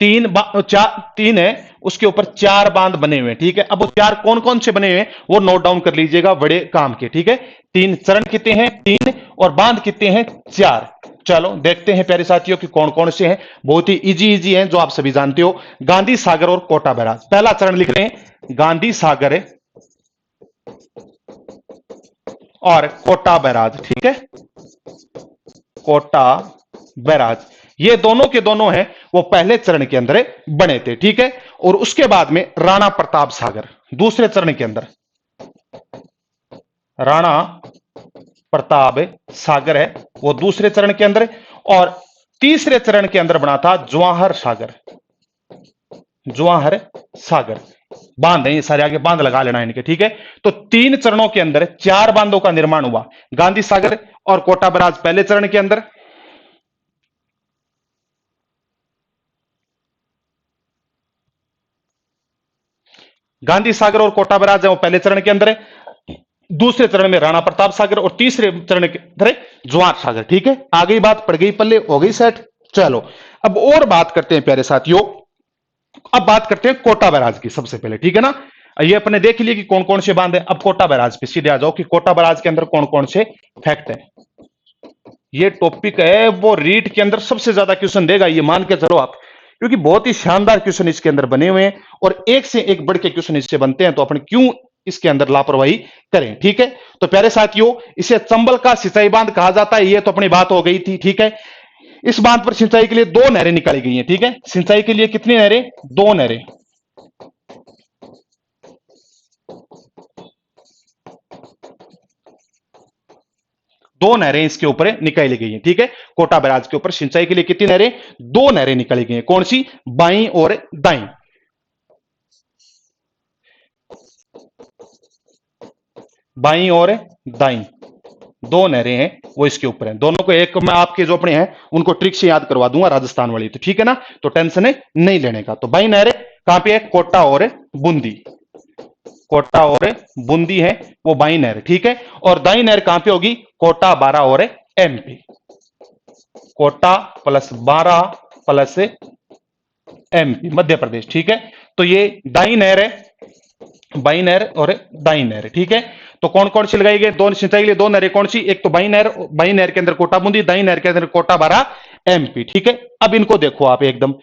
तीन है, उसके ऊपर 4 बांध बने हुए हैं, ठीक है। अब वो 4 कौन कौन से बने हुए हैं वो नोट डाउन कर लीजिएगा, बड़े काम के, ठीक है। 3 चरण कितने हैं? 3, और बांध कितने हैं? 4। चलो देखते हैं प्यारे साथियों कि कौन कौन से हैं। बहुत ही इजी इजी हैं, जो आप सभी जानते हो। गांधी सागर और कोटा बैराज। पहला चरण लिख रहे हैं, गांधी सागर और कोटा बैराज, ठीक है। कोटा बैराज, ये दोनों के दोनों हैं वो पहले चरण के अंदर बने थे, ठीक है। और उसके बाद में राणा प्रताप सागर दूसरे चरण के अंदर, राणा प्रताप सागर है वो दूसरे चरण के अंदर। और तीसरे चरण के अंदर बना था जवाहर सागर, जवाहर सागर। बांध है ये सारे, आगे बांध लगा लेना इनके, ठीक है। तो 3 चरणों के अंदर 4 बांधों का निर्माण हुआ। गांधी सागर और कोटा बैराज पहले चरण के अंदर, गांधी सागर और कोटा बैराज है वो पहले चरण के अंदर है। दूसरे चरण में राणा प्रताप सागर और तीसरे चरण के अंदर जवाहर सागर, ठीक है। आ गई बात, पड़ गई पल्ले, हो गई सेट। चलो अब और बात करते हैं प्यारे साथियों, अब बात करते हैं कोटा बैराज की सबसे पहले, ठीक है ना। ये अपने देख लिए कि कौन कौन से बांध है। अब कोटा बैराज पे सीधे आ जाओ कि कोटा बैराज के अंदर कौन कौन से फैक्ट है। ये टॉपिक है वो रीट के अंदर सबसे ज्यादा क्वेश्चन देगा, ये मान के चलो आप, क्योंकि बहुत ही शानदार क्वेश्चन इसके अंदर बने हुए हैं और एक से एक बढ़ के क्वेश्चन इससे बनते हैं। तो अपन क्यों इसके अंदर लापरवाही करें, ठीक है। तो प्यारे साथियों, इसे चंबल का सिंचाई बांध कहा जाता है, ये तो अपनी बात हो गई थी, ठीक है। इस बांध पर सिंचाई के लिए 2 नहरें निकाली गई हैं, ठीक है। सिंचाई के लिए कितनी नहरें? 2 नहरें। 2 नहरें इसके ऊपर निकाली गई हैं, ठीक है। कोटा बैराज के ऊपर सिंचाई के लिए कितनी नहरें? 2 नहरें निकाली गई हैं। कौन सी? बाई और दाई। बाई और दाई 2 नहरें हैं वो इसके ऊपर हैं। दोनों को एक मैं आपके जो अपने हैं उनको ट्रिक से याद करवा दूंगा, राजस्थान वाली, तो ठीक है ना। तो टेंशन नहीं लेने का। तो बाई नहरें कहां पे है? कोटा और बूंदी। कोटा और बूंदी है वो बाई नहर, ठीक है। और दाई नहर कहां पे होगी? कोटा 12 और MP. Kota +12 plus MP, Madhya Pradesh, ठीक है। तो ये दाई नहर है, बाई नहर और दाई नहर, ठीक है। तो कौन कौन सी लगाई गई? दो सिंचाई के लिए 2 नहरें, कौन सी? एक तो बाई नहर, बाई नहर के अंदर कोटा बूंदी, दाई नहर के अंदर कोटा 12 एमपी, ठीक है। अब इनको देखो आप एकदम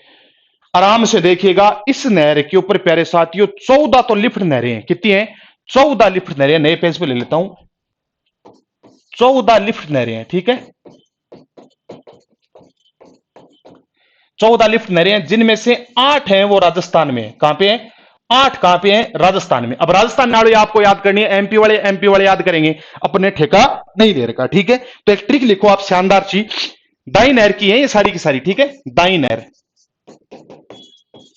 आराम से देखिएगा। इस नहर के ऊपर प्यारे साथियों 14 तो लिफ्ट नहरें हैं। कितनी है? 14 लिफ्ट नहरें। नए पेज पे ले लेता हूं, 14 लिफ्ट नहरें हैं, ठीक है। 14 लिफ्ट नहरें हैं, जिनमें से 8 हैं वो राजस्थान में है। कहां पे है? 8 कहां पे हैं? राजस्थान में। अब राजस्थान नाड़ू आपको याद करनी है, एमपी वाले याद करेंगे, अपने ठेका नहीं ले रखा, ठीक है। तो एक ट्रिक लिखो आप शानदार सी, दाई नहर की है ये सारी की सारी, ठीक है, दाई नहर।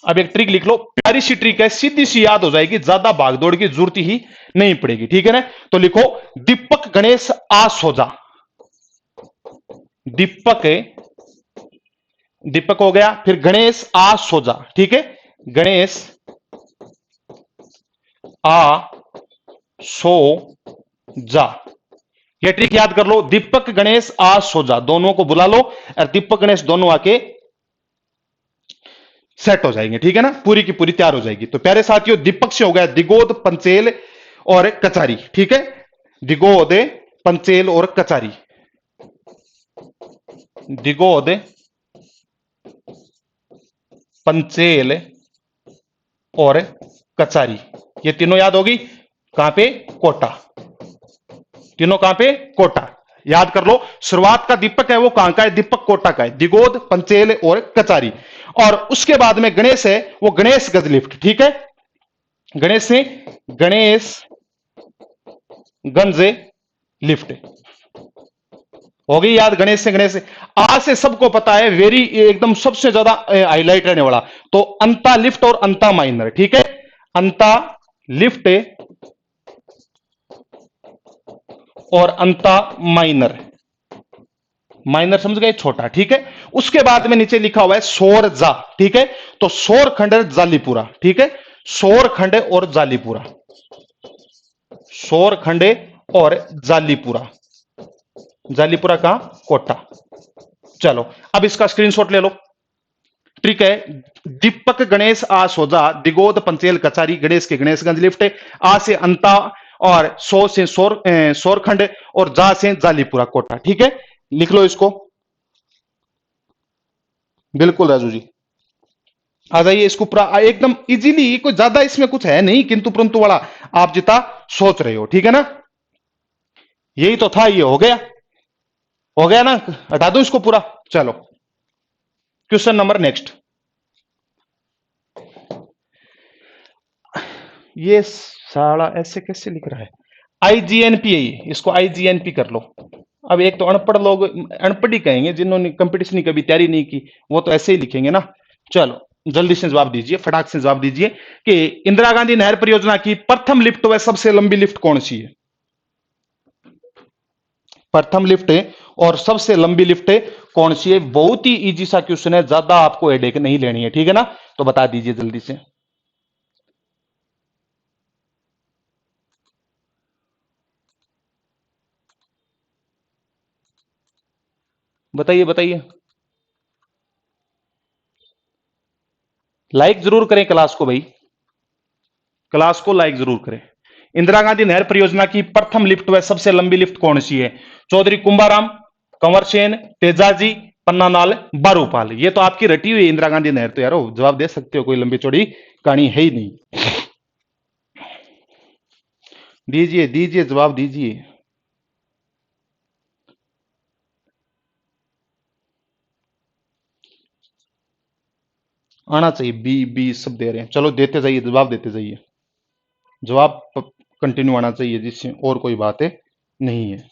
अब एक ट्रिक लिख लो, प्यारी सी ट्रिक है, सीधी सी याद हो जाएगी, ज्यादा भागदौड़ की जरूरत ही नहीं पड़ेगी, ठीक है ना। तो लिखो दीपक गणेश आसोजा, दीपक, दीपक हो गया, फिर गणेश आसोजा, ठीक है, गणेश आ सो जा, ये ट्रिक याद कर लो, दीपक गणेश आ सो जा, दोनों को बुला लो और दीपक गणेश दोनों आके सेट हो जाएंगे, ठीक है ना, पूरी की पूरी तैयार हो जाएगी। तो प्यारे साथियों, दीपक से हो गया दिगोद, पंचेल और कचारी, ठीक है, दिगोद, पंचेल और कचारी, दिगोद, पंचेल और कचारी, ये तीनों याद होगी कहां पे? कोटा, तीनों कहां पे? कोटा। याद कर लो, शुरुआत का दीपक है वो कहां का है? दीपक कोटा का है, दिगोद, पंचेल और कचारी। और उसके बाद में गणेश है, वो गणेश गजलिफ्ट, ठीक है, गणेश से गणेश गंज लिफ्ट हो गई याद, गणेश से गणेश से। आ से सबको पता है, वेरी एकदम सबसे ज्यादा हाईलाइट रहने वाला, तो अंता लिफ्ट और अंता माइनर, ठीक है, अंता लिफ्ट और अंता माइनर, माइनर समझ गए, छोटा, ठीक है। उसके बाद में नीचे लिखा हुआ है सोरजा, ठीक है, तो सोरखंड जालीपुरा, ठीक है, सोरखंड और जालीपुरा, सोरखंड और जालीपुरा, जालीपुरा का कोटा। चलो अब इसका स्क्रीनशॉट ले लो, ट्रिक है, दीपक गणेश आ सोजा, दिगोद पंचेल कचारी, गणेश के गणेशगंज लिफ्ट, आ से अंता और सो से सोरखंड और जा से जालीपुरा कोटा, ठीक है, लिख लो इसको। बिल्कुल राजू जी, आ जाइए, इसको पूरा एकदम इजीली, कोई ज्यादा इसमें कुछ है नहीं किंतु परंतु वाला, आप जितना सोच रहे हो, ठीक है ना, यही तो था, ये हो गया ना, हटा दो इसको पूरा। चलो क्वेश्चन नंबर नेक्स्ट, ये साला ऐसे कैसे लिख रहा है? आईजीएनपी है ये, इसको आईजीएनपी कर लो। अब एक तो अनपढ़ लोग अनपढ़ ही कहेंगे, जिन्होंने कंपटीशन की कभी तैयारी नहीं की, वो तो ऐसे ही लिखेंगे ना। चलो जल्दी से जवाब दीजिए, फटाक से जवाब दीजिए कि इंदिरा गांधी नहर परियोजना की प्रथम लिफ्ट व सबसे लंबी लिफ्ट कौन सी है? प्रथम लिफ्ट और सबसे लंबी लिफ्ट कौन सी है? बहुत ही इजी सा क्वेश्चन है, ज्यादा आपको हेडेक नहीं लेनी है, ठीक है ना। तो बता दीजिए जल्दी से, बताइए बताइए, लाइक जरूर करें क्लास को भाई, क्लास को लाइक जरूर करें। इंदिरा गांधी नहर परियोजना की प्रथम लिफ्ट व सबसे लंबी लिफ्ट कौन सी है? चौधरी कुंभाराम, कंवर सेन, तेजाजी, पन्नालाल, बारूपाल। ये तो आपकी रटी हुई इंदिरा गांधी नहर, तो यारो जवाब दे सकते हो, कोई लंबी चौड़ी कहानी है ही नहीं। दीजिए दीजिए जवाब दीजिए, आना चाहिए, बी बी सब दे रहे हैं, चलो देते जाइए, जवाब देते जाइए, जवाब कंटिन्यू आना चाहिए, जिससे और कोई बात है नहीं है।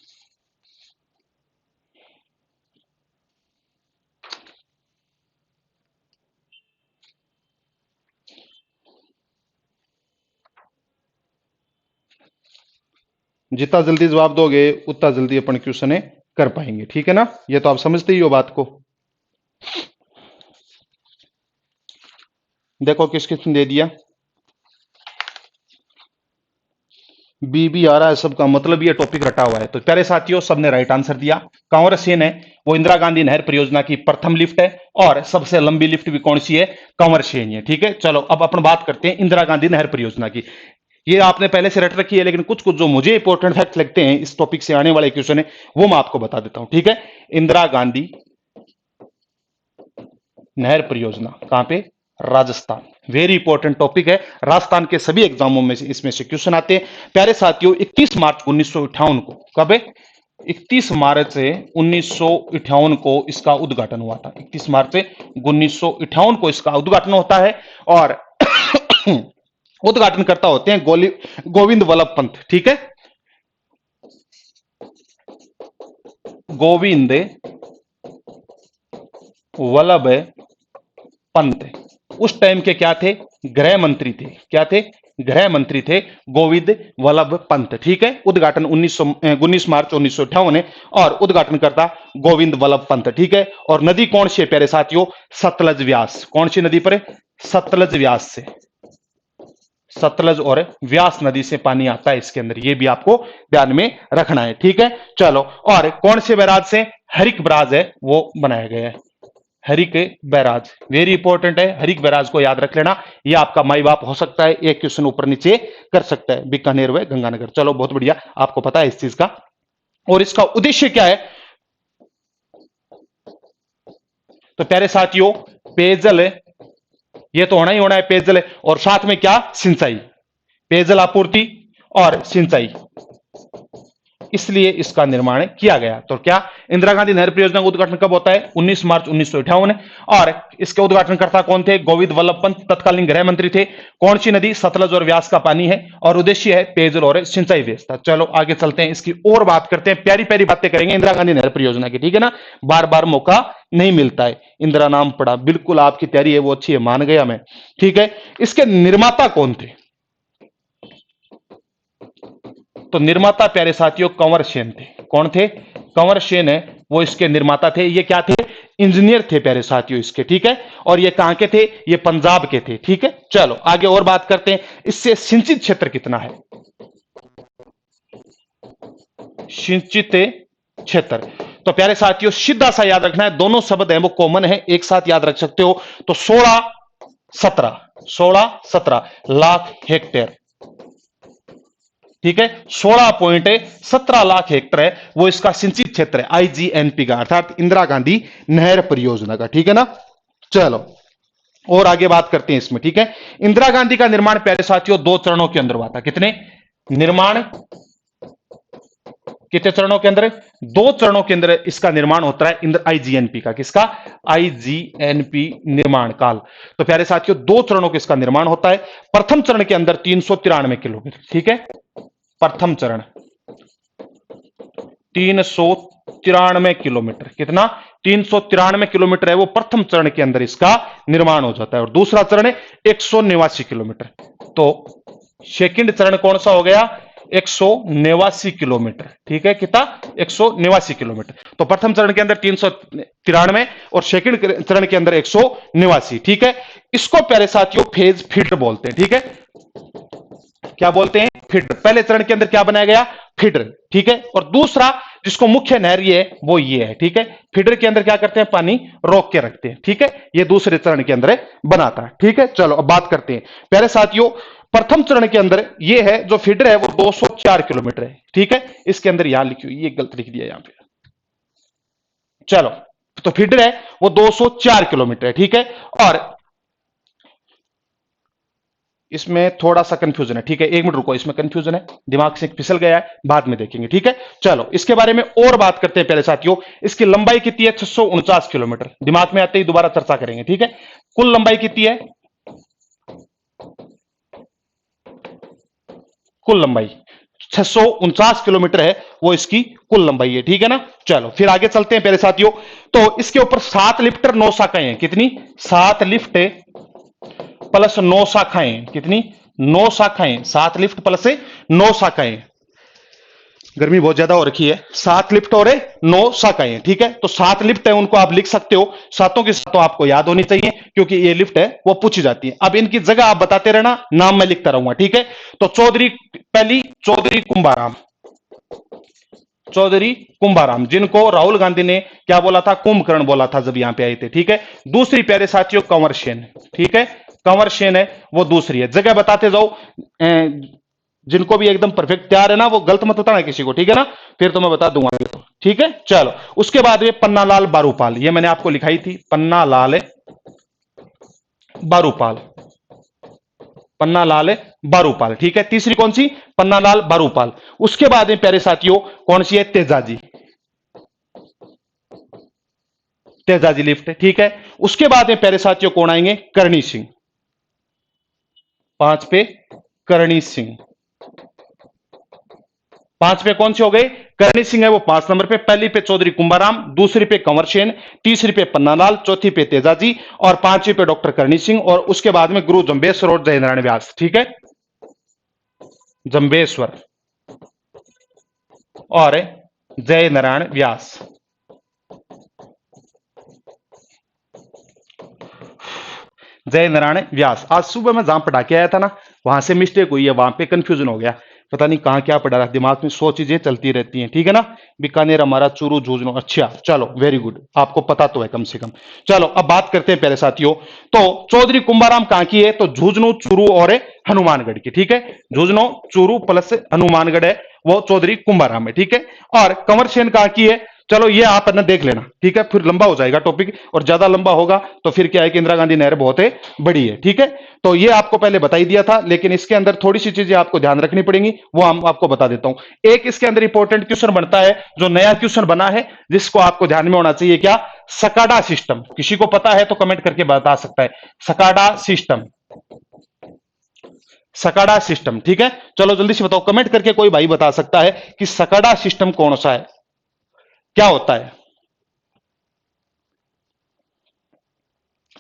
जितना जल्दी जवाब दोगे उतना जल्दी अपन क्वेश्चन कर पाएंगे, ठीक है ना, ये तो आप समझते ही हो बात को। देखो किस किसने दे दिया, बी बी आ रहा है सबका, मतलब ये टॉपिक रटा हुआ है। तो प्यारे साथियों, सबने राइट आंसर दिया, कंवर सेन है वो इंदिरा गांधी नहर परियोजना की प्रथम लिफ्ट है, और सबसे लंबी लिफ्ट भी कौन सी है? कंवर सेन है, ठीक है। चलो अब अपन बात करते हैं इंदिरा गांधी नहर परियोजना की। ये आपने पहले से रट रखी है, लेकिन कुछ कुछ जो मुझे इंपॉर्टेंट फैक्ट लगते हैं इस टॉपिक से आने वाले क्वेश्चन है, वो मैं आपको बता देता हूं, ठीक है। इंदिरा गांधी नहर परियोजना कहां पे? राजस्थान। वेरी इंपॉर्टेंट टॉपिक है, राजस्थान के सभी एग्जामों में से इसमें से क्वेश्चन आते हैं। प्यारे साथियों, 31 मार्च 1958 को, कब है? 31 मार्च 1958 को इसका उद्घाटन हुआ था। 31 मार्च 1958 को इसका उद्घाटन होता है, और उद्घाटनकर्ता होते हैं गोविंद वल्लभ पंत, ठीक है, गोविंद वल्लभ पंत उस टाइम के क्या थे, गृह मंत्री थे, क्या थे, गृह मंत्री थे गोविंद वल्लभ पंत, ठीक है। उद्घाटन 19 मार्च 1958 है और उद्घाटनकर्ता गोविंद वल्लभ पंत, ठीक है। और नदी कौन सी है प्यारे साथियों, सतलज व्यास, कौन सी नदी पर है, सतलज व्यास से, सतलज और व्यास नदी से पानी आता है इसके अंदर, ये भी आपको ध्यान में रखना है, ठीक है। चलो, और कौन से बैराज से, हरिक बैराज है वो बनाया गया है, हरिक बैराज, वेरी इंपॉर्टेंट है, हरिक बैराज को याद रख लेना, ये आपका माई बाप हो सकता है, एक क्वेश्चन ऊपर नीचे कर सकता है, बीकानेर व गंगानगर। चलो बहुत बढ़िया, आपको पता है इस चीज का। और इसका उद्देश्य क्या है, तो प्यारे साथियों पेयजल, ये तो होना ही होना है पेयजल, और साथ में क्या, सिंचाई, पेयजल आपूर्ति और सिंचाई, इसलिए इसका निर्माण किया गया। तो क्या, इंदिरा गांधी नहर परियोजना का उद्घाटन कब होता है, 19 मार्च 1958, और इसके उद्घाटनकर्ता कौन थे, गोविंद वल्लभ पंत, तत्कालीन गृह मंत्री थे। कौन सी नदी, सतलज और व्यास का पानी है, और उद्देश्य है पेयजल और सिंचाई व्यवस्था। चलो आगे चलते हैं, इसकी और बात करते हैं, प्यारी प्यारी बातें करेंगे इंदिरा गांधी नहर परियोजना की, ठीक है ना, बार बार मौका नहीं मिलता है। इंदिरा नाम पड़ा, बिल्कुल आपकी तैयारी है वो अच्छी है, मान गया मैं, ठीक है। इसके निर्माता कौन थे, तो निर्माता प्यारे साथियों कंवर सेन थे, कौन थे, कंवर सेन है वो इसके निर्माता थे। ये क्या थे, इंजीनियर थे प्यारे साथियों इसके, ठीक है। और ये कहां के थे, ये पंजाब के थे, ठीक है। चलो आगे और बात करते हैं, इससे सिंचित क्षेत्र कितना है, सिंचित क्षेत्र, तो प्यारे साथियों सीधा सा याद रखना है, दोनों शब्द हैं वो कॉमन है, एक साथ याद रख सकते हो। तो 16 लाख हेक्टेयर, ठीक है, 16.17 लाख हेक्टर है वो इसका सिंचित क्षेत्र है, आईजीएनपी का, अर्थात इंदिरा गांधी नहर परियोजना का, ठीक है ना। चलो और आगे बात करते हैं इसमें, ठीक है। इंदिरा गांधी का निर्माण प्यारे साथियों 2 चरणों के अंदर हुआ था, कितने, निर्माण कितने चरणों के अंदर, 2 चरणों के अंदर इसका निर्माण होता है, आईजीएनपी का, किसका, आईजीएनपी निर्माण काल। तो प्यारे साथियों 2 चरणों के इसका निर्माण होता है। प्रथम चरण के अंदर 393 किलोमीटर, ठीक है, प्रथम चरण 393 किलोमीटर, कितना, 393 किलोमीटर है वो प्रथम चरण के अंदर इसका निर्माण हो जाता है। और दूसरा चरण है 189 किलोमीटर, तो सेकंड चरण कौन सा हो गया, 189 किलोमीटर, ठीक है, कितना, 189 किलोमीटर। तो प्रथम चरण के अंदर 393 और सेकंड चरण के अंदर 189, ठीक है। इसको प्यारे साथियों फेज फीडर बोलते हैं, ठीक है, क्या बोलते हैं, फीडर। पहले चरण के अंदर क्या बनाया गया, फीडर, ठीक है। और दूसरा जिसको मुख्य नहर ये है वो ये है, ठीक है। फीडर के अंदर क्या करते हैं, पानी रोक के रखते हैं, ठीक है, ये दूसरे चरण के अंदर बनाता है, ठीक है। चलो अब बात करते हैं प्यारे साथियों, प्रथम चरण के अंदर ये है जो फीडर है वो 204 किलोमीटर है, ठीक है। इसके अंदर यहां लिखी हुई, ये गलत लिख दिया यहां पे, चलो, तो फीडर है वो 204 किलोमीटर है, ठीक है। और इसमें थोड़ा सा कंफ्यूजन है, ठीक है, 1 मिनट रुको, इसमें कंफ्यूजन है, दिमाग से फिसल गया है, बाद में देखेंगे, ठीक है। चलो इसके बारे में और बात करते हैं पहले साथियों, इसकी लंबाई कितनी है, 649 किलोमीटर, दिमाग में आते ही दोबारा चर्चा करेंगे, ठीक है। कुल लंबाई कितनी है, कुल लंबाई 649 किलोमीटर है वो इसकी कुल लंबाई है, ठीक है ना। चलो फिर आगे चलते हैं पहले साथियों, तो इसके ऊपर 7 लिफ्ट 9 शाखाएं हैं, कितनी, 7 लिफ्ट प्लस 9 शाखाएं, कितनी, 9 शाखाएं, 7 लिफ्ट प्लस 9 शाखाएं, गर्मी बहुत ज्यादा हो रखी है, 7 लिफ्ट और 9 शाखाएं, ठीक है। तो 7 लिफ्ट है उनको आप लिख सकते हो, सातों की सातों आपको याद होनी चाहिए क्योंकि ये लिफ्ट है वो पूछी जाती है। अब इनकी जगह आप बताते रहना, नाम मैं लिखता रहूंगा, ठीक है। तो चौधरी, पहली चौधरी कुंभाराम, चौधरी कुंभाराम, जिनको राहुल गांधी ने क्या बोला था, कुंभकर्ण बोला था जब यहां पे आए थे, ठीक है। दूसरी प्यारे साथियों कंवर सेन, ठीक है, कंवर सेन है वो दूसरी है, जगह बताते जाओ, जिनको भी एकदम परफेक्ट तैयार है ना वो गलत मत बताना किसी को, ठीक है ना, फिर तो मैं बता दूंगा, ठीक है। चलो उसके बाद में पन्नालाल बारूपाल, ये मैंने आपको लिखाई थी, पन्नालाल बारूपाल, पन्नालाल बारूपाल, ठीक है। तीसरी कौन सी, पन्नालाल बारूपाल। उसके बाद में प्यारे साथियों कौन सी है, तेजाजी, तेजाजी लिफ्ट, ठीक है। उसके बाद में प्यारे साथियों कौन आएंगे, करणी सिंह, 5 पे करणी सिंह, 5 पे कौन से हो गए? करणी सिंह है वो 5 नंबर पे, पहली पे चौधरी कुंभाराम, दूसरी पे कंवर सेन, तीसरी पे पन्नालाल, चौथी पे तेजाजी और पांचवी पे डॉक्टर करणी सिंह, और उसके बाद में गुरु जम्बेश्वर और जय नारायण व्यास। ठीक है, जम्बेश्वर और जय नारायण व्यास। जय नारायण व्यास। आज सुबह मैं जहां पढ़ा के आया था ना, वहां से मिस्टेक हुई है, वहां पे कंफ्यूजन हो गया, पता नहीं कहां क्या पढ़ा रहा, दिमाग में 100 चीजें चलती रहती हैं। ठीक है ना, बीकानेर हमारा, चूरू झुंझुनू। अच्छा चलो, वेरी गुड, आपको पता तो है कम से कम। चलो अब बात करते हैं प्यारे साथियों। तो चौधरी कुंभाराम कहां की है? तो झुंझुनू, चूरू और हनुमानगढ़ की। ठीक है, झुंझुनू, चूरू प्लस हनुमानगढ़ है, वो चौधरी कुंभाराम है। ठीक है, और कंवर सेन कहां की है? चलो ये आप ना देख लेना। ठीक है, फिर लंबा हो जाएगा टॉपिक, और ज्यादा लंबा होगा तो फिर क्या है कि इंदिरा गांधी नहर बहुत है बड़ी है। ठीक है, तो ये आपको पहले बता ही दिया था, लेकिन इसके अंदर थोड़ी सी चीजें आपको ध्यान रखनी पड़ेंगी, वो हम आपको बता देता हूं। एक इसके अंदर इंपॉर्टेंट क्वेश्चन बनता है, जो नया क्वेश्चन बना है, जिसको आपको ध्यान में होना चाहिए, क्या? सकाडा सिस्टम। किसी को पता है तो कमेंट करके बता सकता है। सकाडा सिस्टम, सकाडा सिस्टम। ठीक है, चलो जल्दी से बताओ, कमेंट करके कोई भाई बता सकता है कि सकाडा सिस्टम कौन सा है, क्या होता है?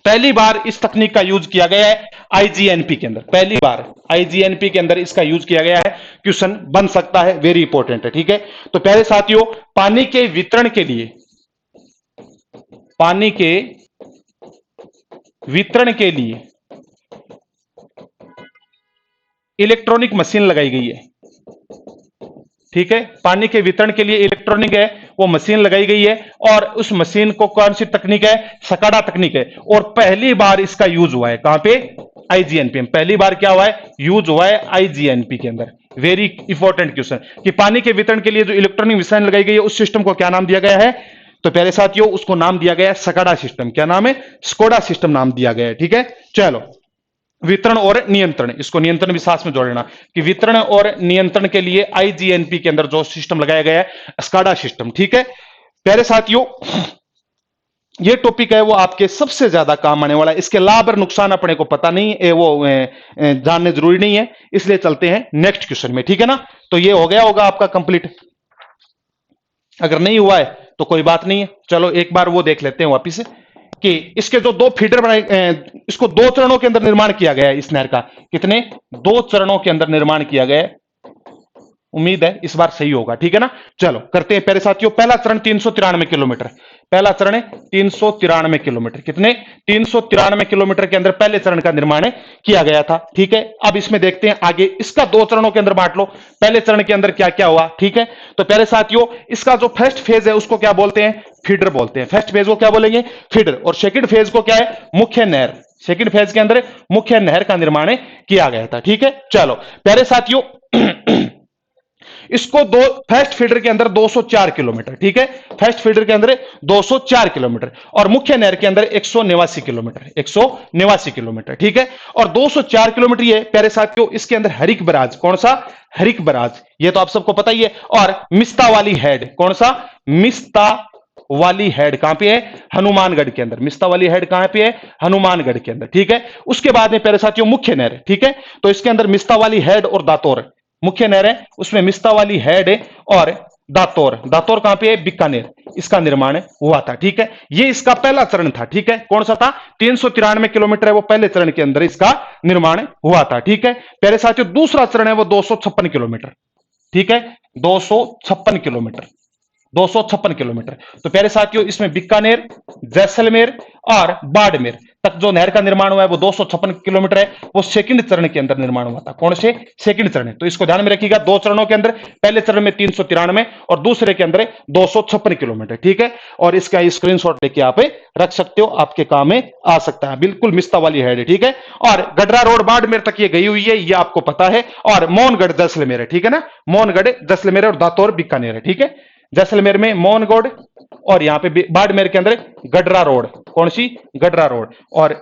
पहली बार इस तकनीक का यूज किया गया है आईजीएनपी के अंदर, पहली बार आईजीएनपी के अंदर इसका यूज किया गया है। क्वेश्चन बन सकता है, वेरी इंपॉर्टेंट है। ठीक है, तो प्यारे साथियों, पानी के वितरण के लिए, पानी के वितरण के लिए इलेक्ट्रॉनिक मशीन लगाई गई है। ठीक है, पानी के वितरण के लिए इलेक्ट्रॉनिक है वो मशीन लगाई गई है, और उस मशीन को कौन सी तकनीक है? सकाडा तकनीक है। और पहली बार इसका यूज हुआ है कहां पे? आईजीएनपी में। पहली बार क्या हुआ है? यूज हुआ है आईजीएनपी के अंदर। वेरी इंपॉर्टेंट क्वेश्चन, कि पानी के वितरण के लिए जो इलेक्ट्रॉनिक मशीन लगाई गई है, उस सिस्टम को क्या नाम दिया गया है? तो प्यारे साथियों, उसको नाम दिया गया है सकाडा सिस्टम। क्या नाम है? स्कोडा सिस्टम नाम दिया गया है। ठीक है, चलो, वितरण और नियंत्रण, इसको नियंत्रण भी साथ में जोड़ लेना, कि वितरण और नियंत्रण के लिए आईजीएनपी के अंदर जो सिस्टम लगाया गया है, स्काडा सिस्टम। ठीक है, प्यारे साथियों, ये टॉपिक है वो आपके सबसे ज्यादा काम आने वाला है। इसके लाभ और नुकसान अपने को पता नहीं है, वो जानने जरूरी नहीं है, इसलिए चलते हैं नेक्स्ट क्वेश्चन में। ठीक है ना, तो ये हो गया होगा आपका कंप्लीट। अगर नहीं हुआ है तो कोई बात नहीं है, चलो एक बार वो देख लेते हैं वापिस, कि इसके जो दो फीडर बनाए, इसको दो चरणों के अंदर निर्माण किया गया है इस नहर का। कितने? दो चरणों के अंदर निर्माण किया गया है। उम्मीद है इस बार सही होगा। ठीक है ना, चलो करते हैं प्यारे साथियों। पहला चरण 393 किलोमीटर, पहला चरण है 393 किलोमीटर। कितने? 393 किलोमीटर के अंदर पहले चरण का निर्माण किया गया था। ठीक है, अब इसमें देखते हैं आगे, इसका दो चरणों के अंदर बांट लो। पहले चरण के अंदर क्या क्या हुआ? ठीक है, तो प्यारे साथियों, इसका जो फर्स्ट फेज है उसको क्या बोलते हैं? फीडर बोलते हैं। फर्स्ट फेज को क्या बोलेंगे? फीडर। और सेकंड फेज को क्या है? मुख्य नहर। सेकंड फेज के अंदर मुख्य नहर का निर्माण किया गया था। ठीक है, चलो प्यारे साथियों, इसको दो, फर्स्ट फीडर के अंदर 204 किलोमीटर। ठीक है, फर्स्ट फीडर के अंदर 204 किलोमीटर, और मुख्य नहर के अंदर 189 किलोमीटर, 189 किलोमीटर। ठीक है, और 204 किलोमीटर ये प्यारे साथियों, इसके अंदर हरिक बराज। कौन सा? हरिक बराज, ये तो आप सबको पता ही है। और मिस्ता वाली हेड, कौन सा? मिस्ता वाली हेड कहां पे है? हनुमानगढ़ के अंदर। मिस्ता वाली हेड कहां पे है? हनुमानगढ़ के अंदर। ठीक है, उसके बाद में प्यारे साथियों मुख्य नहर। ठीक है, तो इसके अंदर मिस्ता वाली हेड और दातौर मुख्य नहर है, उसमें मिस्ता वाली हेड है, और दातौर, दातौर कहां पे है? बीकानेर, इसका निर्माण हुआ था। ठीक है, ये इसका पहला चरण था। ठीक है, कौन सा था? 393 किलोमीटर है वो पहले चरण के अंदर इसका निर्माण हुआ था। ठीक है, प्यारे साथियों, दूसरा चरण है वो 256 किलोमीटर। ठीक है, 256 किलोमीटर, 256 किलोमीटर। तो प्यारे साथियों, इसमें बीकानेर, जैसलमेर और बाड़मेर तक जो नहर का निर्माण हुआ है वो 256 किलोमीटर है, वो सेकंड चरण के अंदर निर्माण हुआ था। कौन से? सेकंड चरण है, तो इसको ध्यान में रखिएगा। दो चरणों के अंदर, पहले चरण में 393 और दूसरे के अंदर 256 किलोमीटर। ठीक है, और इसका स्क्रीनशॉट लेके आप रख सकते हो, आपके काम में आ सकता है। बिल्कुल मिस्ता वाली हेड है। ठीक है, और गडरा रोड बाड़मेर तक ये गई हुई है, ये आपको पता है। और मोहनगढ़ जैसलमेर है। ठीक है ना, मोहनगढ़ जैसलमेर और दातौर बीकानेर है। ठीक है, जैसलमेर में मोहनगढ़, और यहां पे बाड़मेर के अंदर गडरा रोड। कौन सी? गडरा रोड। और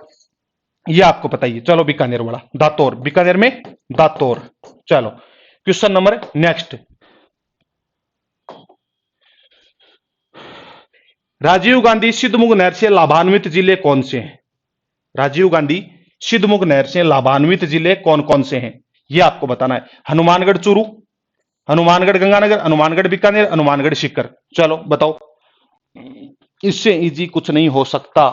ये आपको पता ही है। चलो बीकानेर वाला दातौर, बीकानेर में दातौर। चलो question number next, Rajiv Gandhi Siddhmukh नहर से लाभान्वित जिले कौन से हैं? राजीव गांधी सिद्धमुख नहर से लाभान्वित जिले कौन कौन से हैं, यह आपको बताना है। हनुमानगढ़ चूरू, हनुमानगढ़ गंगानगर, हनुमानगढ़ बीकानेर, हनुमानगढ़ सीकर। चलो बताओ, इससे इजी कुछ नहीं हो सकता।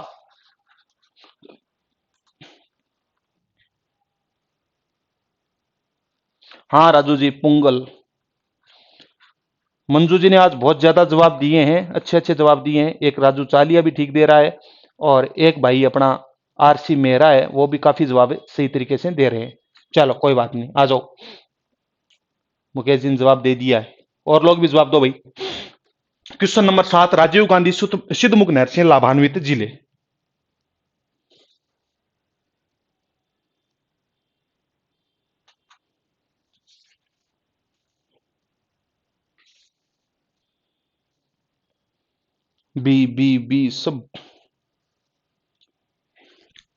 हाँ राजू जी, पुंगल। मंजू जी ने आज बहुत ज्यादा जवाब दिए हैं, अच्छे अच्छे जवाब दिए हैं। एक राजू चालिया भी ठीक दे रहा है, और एक भाई अपना आरसी मेहरा है, वो भी काफी जवाब सही तरीके से दे रहे हैं। चलो कोई बात नहीं, आ जाओ। मुकेश जी ने जवाब दे दिया है, और लोग भी जवाब दो भाई। क्वेश्चन नंबर 7, राजीव गांधी सिद्धमुख नहर से लाभान्वित जिले। बी सब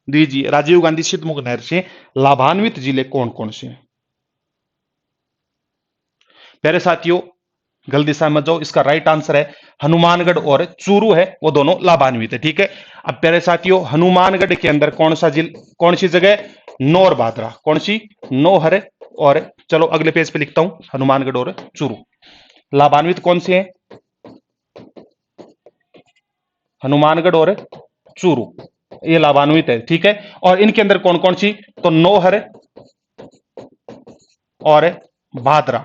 दीजिए। राजीव गांधी सिद्धमुख नहर से लाभान्वित जिले कौन कौन से हैं? प्यारे साथियों, गलत दिशा में मत जाओ, इसका राइट आंसर है हनुमानगढ़ और चूरू है, वो दोनों लाभान्वित है। ठीक है। अब प्यारे साथियों, हनुमानगढ़ के अंदर कौन सी जगह? नौर बादरा। कौन सी? नौहर। और चलो अगले पेज पे लिखता हूं, हनुमानगढ़ और चूरू लाभान्वित कौन से हैं? हनुमानगढ़ और चूरू, ये लाभान्वित है। ठीक है। और इनके अंदर कौन कौन सी? तो नौहर और भादरा,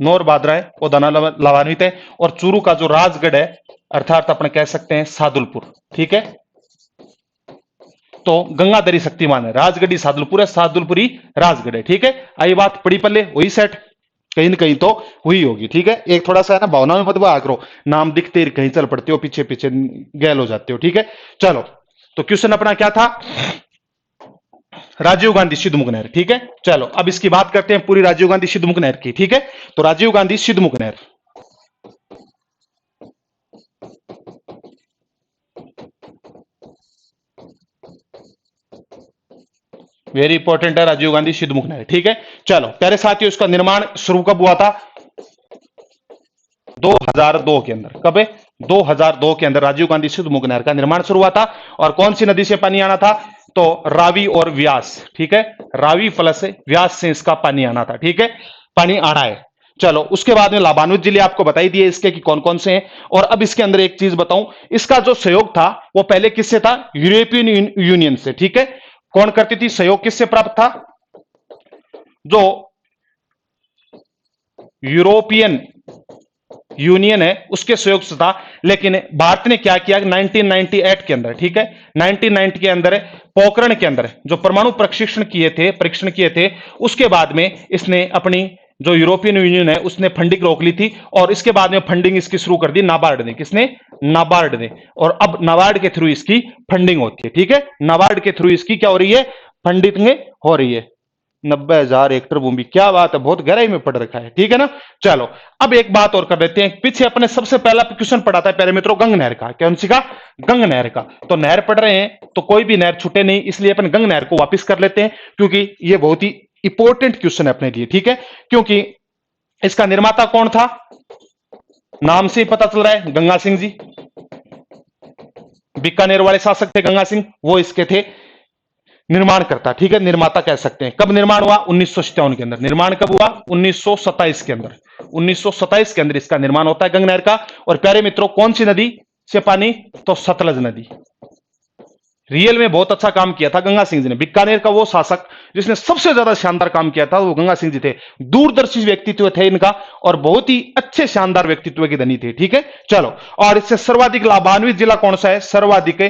नौर बादरा है, वो दाना लाभान्वित है। और चूरू का जो राजगढ़ है, अर्थात अपने कह सकते हैं सादुलपुर। ठीक है। तो गंगाधरी शक्तिमान है, राजगढ़ी सादुलपुर है, सादुलपुरी राजगढ़ है। ठीक है। आई बात पड़ी पल्ले, वही सेट कहीं न कहीं तो हुई होगी। ठीक है। एक थोड़ा सा है ना, भावना में मत बहा करो, नाम दिखते ही कहीं चल पड़ते हो, पीछे पीछे गैल हो जाते हो। ठीक है। चलो, तो क्वेश्चन अपना क्या था? राजीव गांधी सिद्धमुख नहर। ठीक है। चलो अब इसकी बात करते हैं पूरी राजीव गांधी सिद्धमुख नहर की। ठीक है। तो राजीव गांधी सिद्धमुख नहर वेरी इंपॉर्टेंट है, राजीव गांधी सिद्धमुख नहर। ठीक है। चलो प्यारे साथियों, इसका निर्माण शुरू कब हुआ था? 2002 के अंदर। कब है? 2002 के अंदर राजीव गांधी सिद्धमुख नहर का निर्माण शुरू हुआ था। और कौन सी नदी से पानी आना था? तो रावी और व्यास। ठीक है। रावी प्लस व्यास से इसका पानी आना था। ठीक है। पानी आ रहा है। चलो उसके बाद में लाभान्वित जिले आपको बताई दिए इसके कि कौन कौन से हैं। और अब इसके अंदर एक चीज बताऊं, इसका जो सहयोग था वो पहले किससे था? यूरोपियन यूनियन से। ठीक है। कौन करती थी सहयोग? किससे प्राप्त था? जो यूरोपियन यूनियन है उसके सहयोग से था। लेकिन भारत ने क्या किया 1998 के अंदर, ठीक है, 1990 के अंदर पोखरण के अंदर जो परमाणु परीक्षण किए थे, उसके बाद में इसने अपनी जो यूरोपियन यूनियन है उसने फंडिंग रोक ली थी। और इसके बाद में फंडिंग इसकी शुरू कर दी नाबार्ड ने। किसने? नाबार्ड ने। और अब नाबार्ड के थ्रू इसकी फंडिंग होती है। ठीक है। नाबार्ड के थ्रू इसकी क्या हो रही है? फंडिंग हो रही है। 90,000 हेक्टर भूमि, क्या बात है, बहुत गहराई में पढ़ रखा है। ठीक है ना। चलो अब एक बात और कर देते हैं, पीछे अपने सबसे पहला क्वेश्चन पढ़ा था प्यारे मित्रों गंग नहर का। कौन सी का? गंग नहर का। तो नहर पढ़ रहे हैं तो कोई भी नहर छूटे नहीं, इसलिए अपन गंग नहर को वापस कर लेते हैं, क्योंकि ये बहुत ही इंपॉर्टेंट क्वेश्चन है अपने लिए। ठीक है। क्योंकि इसका निर्माता कौन था? नाम से ही पता चल रहा है, गंगा सिंह जी। बीकानेर वाले शासक थे गंगा सिंह, वो इसके थे निर्माण करता। ठीक है। निर्माता कह सकते हैं। कब निर्माण हुआ? 1957 के अंदर। निर्माण कब हुआ? 1927 के अंदर। 1927 के अंदर इसका निर्माण होता है गंगा नहर का। और प्यारे मित्रों, कौन सी नदी से पानी? तो सतलज नदी। रियल में बहुत अच्छा काम किया था गंगा सिंह जी ने। बीकानेर का वो शासक जिसने सबसे ज्यादा शानदार काम किया था वो गंगा सिंह जी थे। दूरदर्शी व्यक्तित्व थे इनका, और बहुत ही अच्छे शानदार व्यक्तित्व के धनी थे। ठीक है। चलो, और इससे सर्वाधिक लाभान्वित जिला कौन सा है? सर्वाधिक